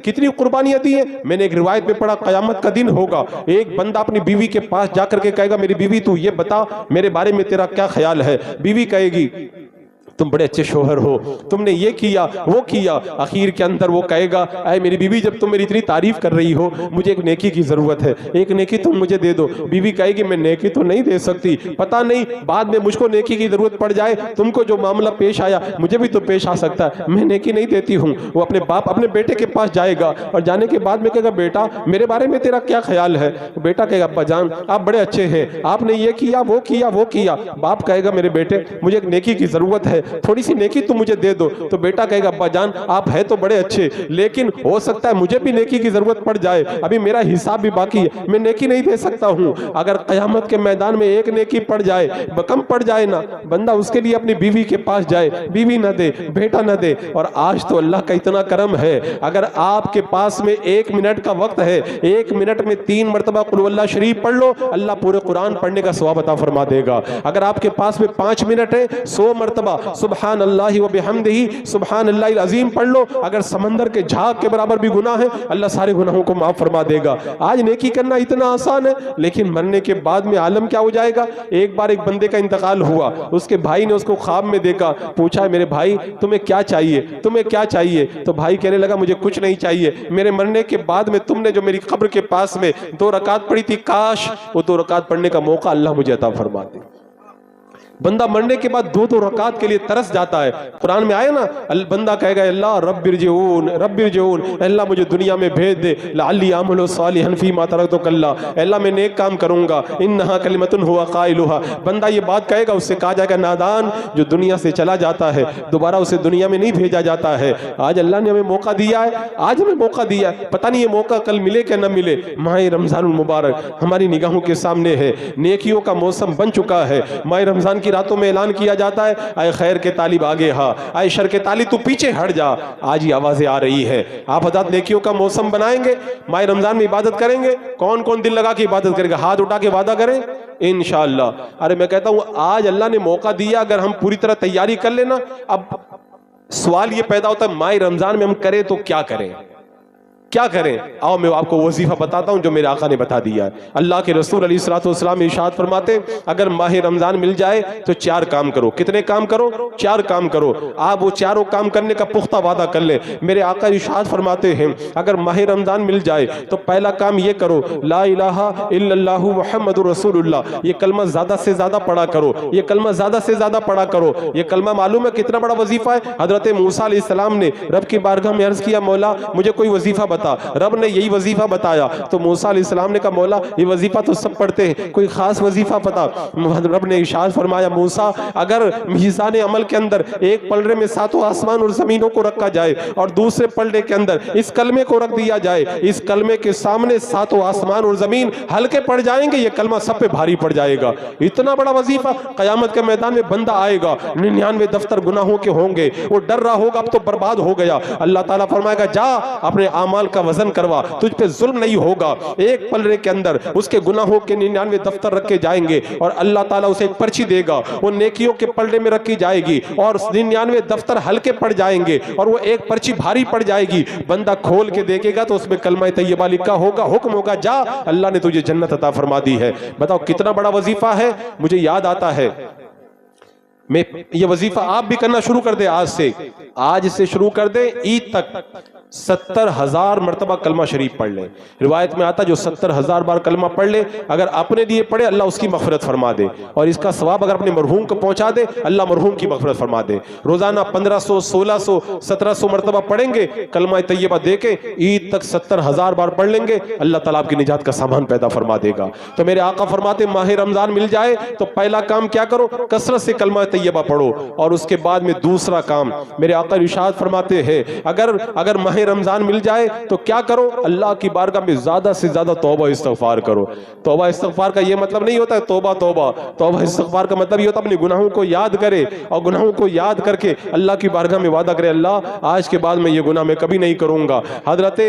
کتنی قربانیاں دی ہیں۔ میں نے ایک روایت میں پڑھا قیامت کا دن ہوگا، ایک بندہ اپنی بیوی کے پاس جا کر کے کہے گا میری بیوی تو یہ بتا میرے بارے میں تیرا کیا خیال ہے؟ بیوی کہے گی تم بڑے اچھے شوہر ہو، تم نے یہ کیا وہ کیا۔ آخر کے اندر وہ کہے گا اے میری بیوی جب تم میری اتنی تعریف کر رہی ہو مجھے ایک نیکی کی ضرورت ہے، ایک نیکی تم مجھے دے دو۔ بیوی کہے گی میں نیکی تو نہیں دے سکتی، پتہ نہیں بعد میں مجھ کو نیکی کی ضرورت پڑ جائے، تم کو جو معاملہ پیش آیا مجھے بھی تو پیش آ سکتا ہے، میں نیکی نہیں دیتی ہوں۔ وہ اپنے بیٹے کے پاس جائے گا اور جانے کے بعد میں کہے گا بیٹا میرے بارے میں تیرا کیا خیال ہے؟ بیٹا کہے گا ابا جان آپ بڑے اچھے ہیں، آپ نے یہ کیا وہ کیا وہ کیا۔ باپ کہے گا میرے بیٹے مجھے ایک نیکی کی ضرورت ہے، تھوڑی سی نیکی تم مجھے دے دو۔ تو بیٹا کہے گا ابا جان آپ ہے تو بڑے اچھے، لیکن ہو سکتا ہے مجھے بھی نیکی کی ضرورت پڑ جائے، ابھی میرا حساب بھی باقی ہے، میں نیکی نہیں دے سکتا ہوں۔ اگر قیامت کے میدان میں ایک نیکی پڑ جائے، کم پڑ جائے نا، بندہ اس کے لیے اپنی بیوی کے پاس جائے، بیوی نہ دے بیٹا نہ دے۔ اور آج تو اللہ کا اتنا کرم ہے، اگر آپ کے پاس میں 1 منٹ کا وقت ہے، 1 منٹ میں 3 مرتبہ قل واللہ شریف پڑھ لو، اللہ پورے قرآن پڑھنے کا ثواب عطا فرما دے گا۔ اگر آپ کے پاس میں 5 منٹ ہے، 100 مرتبہ سبحان اللہ وبحمدہ سبحان اللہ العظیم پڑھ لو، اگر سمندر کے جھاگ کے برابر بھی گناہ ہے اللہ سارے گناہوں کو معاف فرما دے گا۔ آج نیکی کرنا اتنا آسان ہے، لیکن مرنے کے بعد میں عالم کیا ہو جائے گا؟ ایک بار ایک بندے کا انتقال ہوا، اس کے بھائی نے اس کو خواب میں دیکھا، پوچھا میرے بھائی تمہیں کیا چاہیے، تمہیں کیا چاہیے؟ تو بھائی کہنے لگا مجھے کچھ نہیں چاہیے، میرے مرنے کے بعد میں تم نے جو میری قبر کے پاس میں 2 رکعت پڑھی تھی کاش وہ 2 رکعت پڑھنے کا موقع اللہ مجھے عطا فرما دے۔ بندہ مرنے کے بعد 2 رکعت کے لیے ترس جاتا ہے۔ قرآن میں آیا نا بندہ کہے گا اللہ رب ارجعون رب ارجعون، اللہ مجھے دنیا میں بھیج دے، لعلی اعمل صالحا فیما ترکت کلا، اللہ میں نیک کام کروں گا، انہا کلمۃ هو قائلها۔ بندہ یہ بات کہے گا، اس سے کہا جائے گا نادان جو دنیا سے چلا جاتا ہے دوبارہ اسے دنیا میں نہیں بھیجا جاتا ہے۔ آج اللہ نے ہمیں موقع دیا ہے، آج ہمیں موقع دیا ہے، پتہ نہیں یہ موقع کل ملے کہ نہ ملے۔ ماہ رمضان المبارک ہماری نگاہوں کے سامنے ہے، نیکیوں کا موسم بن چکا ہے۔ ماہ رمضان کی راتوں میں اعلان کیا جاتا ہے اے خیر کے طالب آگے ہاں، اے شر کے طالب تو پیچھے ہٹ جا۔ آج یہ آوازیں آ رہی ہے، آپ حضرات نیکیوں کا موسم بنائیں گے، ماہ رمضان میں عبادت کریں گے۔ کون کون دل لگا کے عبادت کرے گا؟ ہاتھ اٹھا کے وعدہ کریں انشاءاللہ۔ ارے میں کہتا ہوں آج اللہ نے موقع دیا، اگر ہم پوری طرح تیاری کر لینا۔ اب سوال یہ پیدا ہوتا ہے ماہ رمضان میں ہم کریں تو کیا کریں، کیا کریں؟ آؤ میں آپ کو وظیفہ بتاتا ہوں جو میرے آقا نے بتا دیا ہے۔ اللہ کے رسول علیہ الصلوۃ والسلام ارشاد فرماتے اگر ماہ رمضان مل جائے تو 4 کام کرو۔ کتنے کام کرو؟ 4 کام کرو۔ آپ وہ چاروں کام کرنے کا پختہ وعدہ کر لیں۔ میرے آقا ارشاد فرماتے ہیں اگر ماہ رمضان مل جائے تو پہلا کام یہ کرو لا الہ الا اللہ محمد رسول اللہ، یہ کلمہ زیادہ سے زیادہ پڑھا کرو، یہ کلمہ زیادہ سے زیادہ پڑھا کرو۔ یہ کلمہ معلوم ہے کتنا بڑا وظیفہ ہے؟ حضرت موسیٰ علیہ السلام نے رب کی بارگاہ میں عرض کیا مولا مجھے کوئی وظیفہ بتا، رب نے یہی وظیفہ بتایا۔ تو موسیٰ علیہ السلام نے کہا مولا یہ وظیفہ تو سب پڑھتے ہیں، کوئی خاص وظیفہ بتا؟ رب نے ارشاد فرمایا موسیٰ اگر میزان عمل کے اندر ایک پلڑے میں 7 آسمان اور زمینوں کو رکھا جائے اور دوسرے پلڑے کے اندر اس کلمے کو رکھ دیا جائے، اس کلمے کے سامنے 7 آسمان اور زمین ہلکے پڑ جائیں گے، یہ کلمہ سب پہ بھاری پڑ جائے گا۔ اتنا بڑا وظیفہ۔ قیامت کے میدان میں بندہ آئے گا 99 دفتر گناہوں کے ہوں گے، وہ ڈر رہا ہوگا اب تو برباد ہو گیا۔ اللہ تعالیٰ فرمائے گا جا اپنے اعمال کا وزن کروا، تجھ پہ ظلم نہیں ہوگا۔ ایک پلڑے کے اندر اس کے گناہوں کے 99 دفتر رکھے جائیں گے اور اللہ تعالیٰ اسے ایک پرچی دے گا، وہ نیکیوں کے پلڑے میں رکھی جائے گی اور 99 دفتر ہلکے پڑ جائیں گے اور وہ ایک پرچی بھاری پڑ جائے گی۔ بندہ کھول کے دیکھے گا تو اس میں کلمہ طیبہ لکھا ہوگا، حکم ہوگا جا اللہ نے تجھے جنت عطا فرما دی ہے۔ بتاؤ کتنا بڑا وظیفہ ہے۔ مجھے یاد آتا ہے میں یہ وظیفہ آپ بھی کرنا شروع کر دے، آج سے شروع کر دے، عید تک 70,000 مرتبہ کلمہ شریف پڑھ لیں۔ روایت میں آتا جو 70,000 بار کلمہ پڑھ لے، اگر اپنے لیے پڑھے اللہ اس کی مغفرت فرما دے، اور اس کا ثواب اگر اپنے مرحوم کو پہنچا دے اللہ مرحوم کی مغفرت فرما دے۔ روزانہ 1500 1600 1700 مرتبہ پڑھیں گے کلمہ طیبہ دے کے، عید تک 70,000 بار پڑھ لیں گے، اللہ تعالیٰ آپ کی نجات کا سامان پیدا فرما دے گا۔ تو میرے آقا فرماتے ماہ رمضان مل جائے تو پہلا کام کیا کرو؟ کثرت سے کلمہ طیبہ پڑھو، اور اس کے بعد میں دوسرا کام میرے آقا ارشاد فرماتے ہیں اگر ماہ رمضان مل جائے تو کیا کرو؟ اللہ کی بارگاہ میں زیادہ سے زیادہ توبہ استغفار کرو۔ توبہ استغفار کا یہ مطلب نہیں ہوتا ہے توبہ توبہ، توبہ استغفار کا مطلب یہ ہوتا ہے اپنے گناہوں کو یاد کرے، اور گناہوں کو یاد کر کے اللہ کی بارگاہ میں وعدہ کرے اللہ آج کے بعد میں یہ گناہ میں کبھی نہیں کروں گا۔ حضرت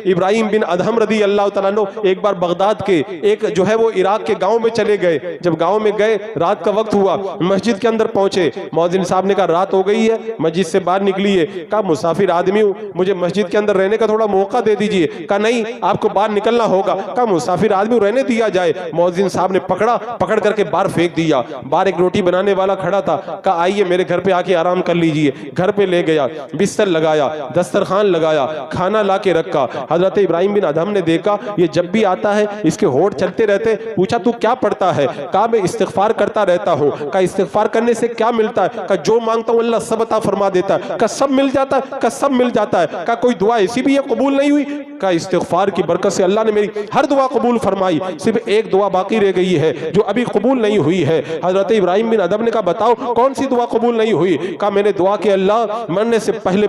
ابراہیم بن ادہم رضی اللہ تعالیٰ عنہ ایک بار بغداد کے ایک جو ہے وہ عراق کے گاؤں میں چلے گئے۔ جب گاؤں میں گئے، رات کا وقت ہوا، مسجد کے اندر پہنچے، مؤذن صاحب نے کہا رات ہو گئی ہے، مسجد سے باہر نکلیے۔ کہا مسافر آدمی ہوں، مجھے مسجد کے اندر رہنے کا تھوڑا موقع دے دیجئے۔ کہا نہیں، آپ کو باہر نکلنا ہوگا۔ کہا مسافر آدمی رہنے دیا جائے۔ مؤذن صاحب نے پکڑ کر کے باہر پھینک دیا۔ باہر ایک روٹی بنانے والا کھڑا تھا، کہا آئیے میرے گھر پہ آ کے آرام کر لیجئے۔ گھر پہ لے گیا، بستر لگایا، دسترخوان لگایا، کھانا لا کے رکھا۔ حضرت ابراہیم بن ادہم نے دیکھا یہ جب بھی آتا ہے اس کے ہونٹ چلتے رہتے۔ پوچھا تو کیا پڑھتا ہے؟ کہا میں استغفار کرتا رہتا ہوں۔ کہا استغفار کرنے سے کیا ملتا ہے؟ کہا جو مانگتا ہوں اللہ سب عطا فرما دیتا ہے۔ کہا سب مل جاتا ہے؟ کہا سب مل جاتا ہے۔ کہا کوئی دعا ایسی بھی ہے قبول نہیں ہوئی؟ کہا استغفار کی برکت سے اللہ نے میری ہر دعا قبول فرمائی، صرف ایک دعا باقی رہ گئی ہے جو ابھی قبول نہیں ہوئی ہے۔ حضرت ابراہیم بن ادہم نے کہا بتاؤ کون سی دعا قبول نہیں ہوئی؟ کہا میں نے دعا کہ اللہ مرنے سے پہلے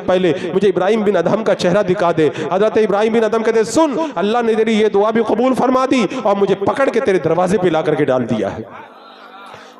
مجھے ابراہیم بن ادہم کا چہرہ دکھا دے۔ حضرت ابراہیم بن ادہم کہتے سن، اللہ نے تیری یہ دعا بھی قبول فرما دی اور مجھے پکڑ کے تیرے دروازے پہ لا کر کے ڈال دیا ہے۔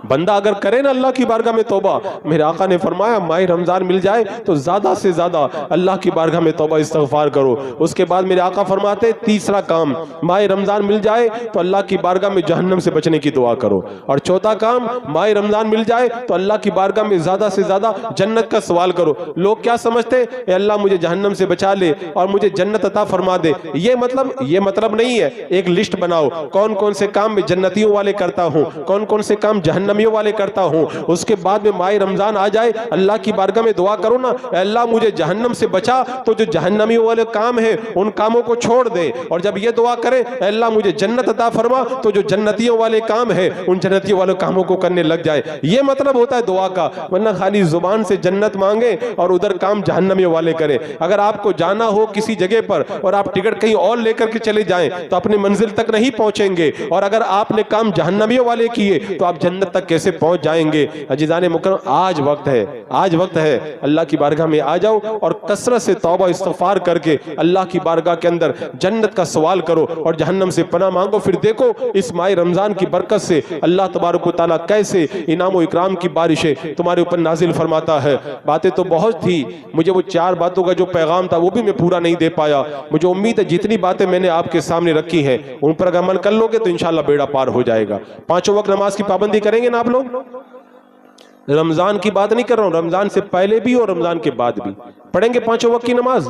بندہ اگر کرے نا اللہ کی بارگاہ میں توبہ، میرے آقا نے فرمایا ماہ رمضان مل جائے تو زیادہ سے زیادہ اللہ کی بارگاہ میں توبہ استغفار کرو۔ اس کے بعد میرے آقا فرماتے تیسرا کام، ماہ رمضان مل جائے تو اللہ کی بارگاہ میں جہنم سے بچنے کی دعا کرو، اور چوتھا کام ماہ رمضان مل جائے تو اللہ کی بارگاہ میں زیادہ سے زیادہ جنت کا سوال کرو۔ لوگ کیا سمجھتے اے اللہ مجھے جہنم سے بچا لے اور مجھے جنت عطا فرما دے، یہ مطلب نہیں ہے۔ ایک لسٹ بناؤ کون کون سے کام میں جنتیوں والے کرتا ہوں، کون کون سے کام جہنمیوں والے کرتا ہوں۔ اس کے بعد میں ماہ رمضان آ جائے اللہ کی بارگاہ میں دعا کرو نا اے اللہ مجھے جہنم سے بچا، تو جو جہنمیوں والے کام ہیں ان کاموں کو چھوڑ دے، اور جب یہ دعا کرے اے اللہ مجھے جنت عطا فرما، تو جو جنتیوں والے کام ہیں ان جنتیوں والے کاموں کو کرنے لگ جائے۔ یہ مطلب ہوتا ہے دعا کا، ورنہ خالی زبان سے جنت مانگے اور ادھر کام جہنمیوں والے کرے۔ اگر آپ کو جانا ہو کسی جگہ پر اور آپ ٹکٹ کہیں اور لے کر کے چلے جائیں تو اپنی منزل تک نہیں پہنچیں گے، اور اگر آپ نے کام جہنمیوں والے کیے تو آپ جنت تک کیسے پہنچ جائیں گے؟ عزیزان مکرم آج وقت ہے اللہ کی بارگاہ میں آ جاؤ اور کثرت سے توبہ استغفار کر کے اللہ کی بارگاہ کے اندر جنت کا سوال کرو اور جہنم سے پناہ مانگو۔ پھر دیکھو اس ماہ رمضان کی برکت سے اللہ تبارک و تعالیٰ کیسے انعام و اکرام کی بارشیں تمہارے اوپر نازل فرماتا ہے۔ باتیں تو بہت تھی، مجھے وہ 4 باتوں کا جو پیغام تھا وہ بھی میں پورا نہیں دے پایا۔ مجھے امید ہے جتنی باتیں میں نے آپ کے سامنے رکھی ہیں ان پر اگر عمل کر لو گے تو انشاءاللہ بیڑا پار ہو جائے گا۔ 5 وقت نماز کی پابندی کریں گے نا آپ لوگ؟ رمضان کی بات نہیں کر رہا ہوں، رمضان سے پہلے بھی اور رمضان کے بعد بھی پڑھیں گے 5 وقت کی نماز۔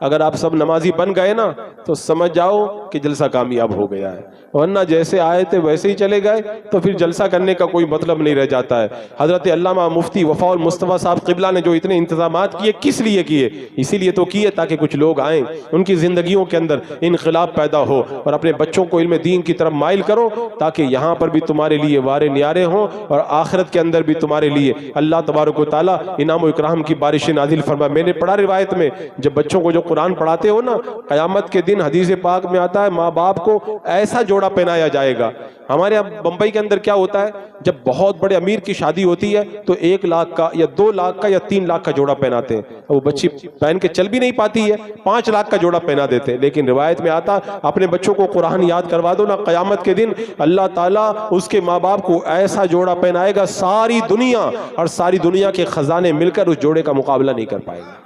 اگر آپ سب نمازی بن گئے نا تو سمجھ جاؤ کہ جلسہ کامیاب ہو گیا ہے، ورنہ جیسے آئے تھے ویسے ہی چلے گئے تو پھر جلسہ کرنے کا کوئی مطلب نہیں رہ جاتا ہے۔ حضرت علامہ مفتی وفاء المصطفیٰ صاحب قبلہ نے جو اتنے انتظامات کیے کس لیے کیے؟ اسی لیے تو کیے تاکہ کچھ لوگ آئیں، ان کی زندگیوں کے اندر انقلاب پیدا ہو، اور اپنے بچوں کو علم دین کی طرف مائل کرو تاکہ یہاں پر بھی تمہارے لیے وارے نیارے ہوں اور آخرت کے اندر بھی تمہارے لیے اللہ تبارک و تعالیٰ انعام و اکرام کی بارشیں نازل فرمائے۔ میں نے پڑھا روایت میں جب بچوں کو جو قرآن پڑھاتے ہو نا، قیامت کے دن حدیث پاک میں آتا ہے ماں باپ کو ایسا جوڑا پہنایا جائے گا۔ ہمارے یہاں بمبئی کے اندر کیا ہوتا ہے، جب بہت بڑے امیر کی شادی ہوتی ہے تو 1 لاکھ کا یا 2 لاکھ کا یا 3 لاکھ کا جوڑا پہناتے ہیں، وہ بچی پہن کے چل بھی نہیں پاتی ہے، 5 لاکھ کا جوڑا پہنا دیتے ہیں۔ لیکن روایت میں آتا اپنے بچوں کو قرآن یاد کروا دو نا، قیامت کے دن اللہ تعالیٰ اس کے ماں باپ کو ایسا جوڑا پہنائے گا ساری دنیا اور ساری دنیا کے خزانے مل کر اس جوڑے کا مقابلہ نہیں کر پائے گا۔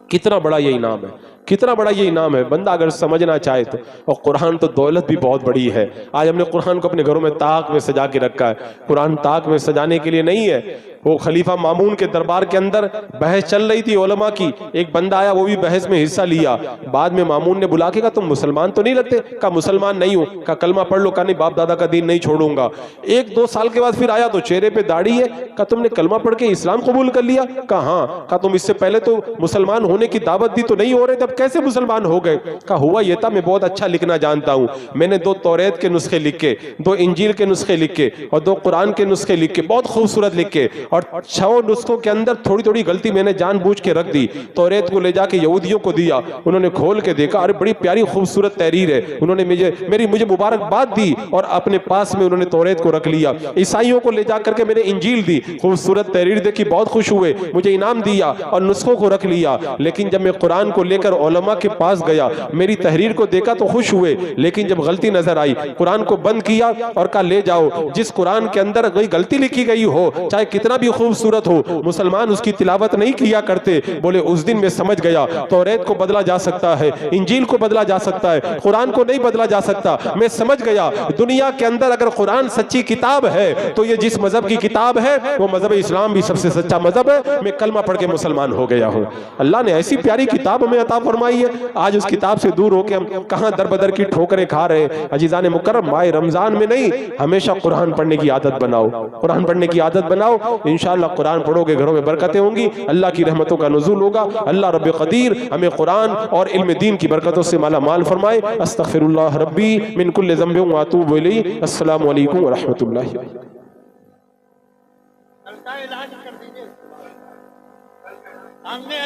کتنا بڑا یہ انعام ہے، کتنا بڑا یہ انعام ہے، بندہ اگر سمجھنا چاہے تو۔ اور قرآن تو دولت بھی بہت بڑی ہے۔ آج ہم نے قرآن کو اپنے گھروں میں طاق میں سجا کے رکھا ہے۔ قرآن طاق میں سجانے کے لیے نہیں ہے، وہ خلیفہ مامون کے دربار کے اندر بحث چل رہی تھی علماء کی، ایک بندہ آیا وہ بھی بحث میں حصہ لیا۔ بعد میں مامون نے بلا کے کہا تم مسلمان تو نہیں لگتے؟ کہا مسلمان نہیں ہوں۔ کہا کلمہ پڑھ لو۔ کہا نہیں، باپ دادا کا دین نہیں چھوڑوں گا۔ 1-2 سال کے بعد پھر آیا تو چہرے پہ داڑھی ہے۔ کہا تم نے کلمہ پڑھ کے اسلام قبول کر لیا؟ کہا ہاں۔ کہا تم اس سے پہلے تو مسلمان ہونے کی دعوت دی تو نہیں ہو رہے، تب کیسے مسلمان ہو گئے؟ کہا ہوا یہ تھا میں بہت اچھا لکھنا جانتا ہوں، میں نے 2 توریت کے نسخے لکھے، 2 انجیل کے نسخے لکھے اور 2 قرآن کے نسخے لکھے، بہت خوبصورت لکھے، اور 6 نسخوں کے اندر تھوڑی تھوڑی غلطی میں نے جان بوجھ کے رکھ دی۔ توریت کو لے جا کے یہودیوں کو دیا، انہوں نے کھول کے دیکھا، ارے بڑی پیاری خوبصورت تحریر ہے، انہوں نے مجھے مبارکباد دی اور اپنے پاس میں انہوں نے توریت کو رکھ لیا۔ عیسائیوں کو لے جا کر کے میں نے انجیل دی، خوبصورت تحریر دیکھی، بہت خوش ہوئے، مجھے انعام دیا اور نسخوں کو رکھ لیا۔ لیکن جب میں قرآن کو لے کر علماء کے پاس گیا، میری تحریر کو دیکھا تو خوش ہوئے، لیکن جب غلطی نظر آئی قرآن کو بند کیا اور کہا لے جاؤ، جس قرآن کے اندر کوئی غلطی لکھی گئی ہو چاہے کتنا بھی خوبصورت ہو، مسلمان اس کی تلاوت نہیں کیا کرتے۔ بولے اس دن میں سمجھ گیا توریت کو بدلا جا سکتا ہے، انجیل کو بدلا جا سکتا ہے، قرآن کو نہیں بدلا جا سکتا۔ میں سمجھ گیا دنیا کے اندر اگر قرآن سچی کتاب ہے تو یہ جس مذہب کی کتاب ہے وہ مذہب اسلام بھی سب سے سچا مذہب ہے۔ میں کلمہ پڑھ کے مسلمان ہو گیا ہوں۔ اللہ نے ایسی پیاری کتاب ہمیں عطا فرمائی ہے، آج اس کتاب سے دور ہو کے ہم کہاں در بدر کی ٹھوکریں کھا رہے ہیں۔ عزیزان مکرم، ماہ رمضان میں نہیں، ہمیشہ قرآن پڑھنے کی عادت بناؤ، قرآن پڑھنے کی عادت بناؤ، انشاءاللہ قرآن پڑھو گے گھروں میں برکتیں ہوں گی، اللہ کی رحمتوں کا نزول ہوگا۔ اللہ رب قدیر ہمیں قرآن اور علم دین کی برکتوں سے مالا مال فرمائے۔ استغفر اللہ ربی من کل ذنب واتوب الیہ۔ السلام علیکم ورحمۃ اللہ۔ ہم نے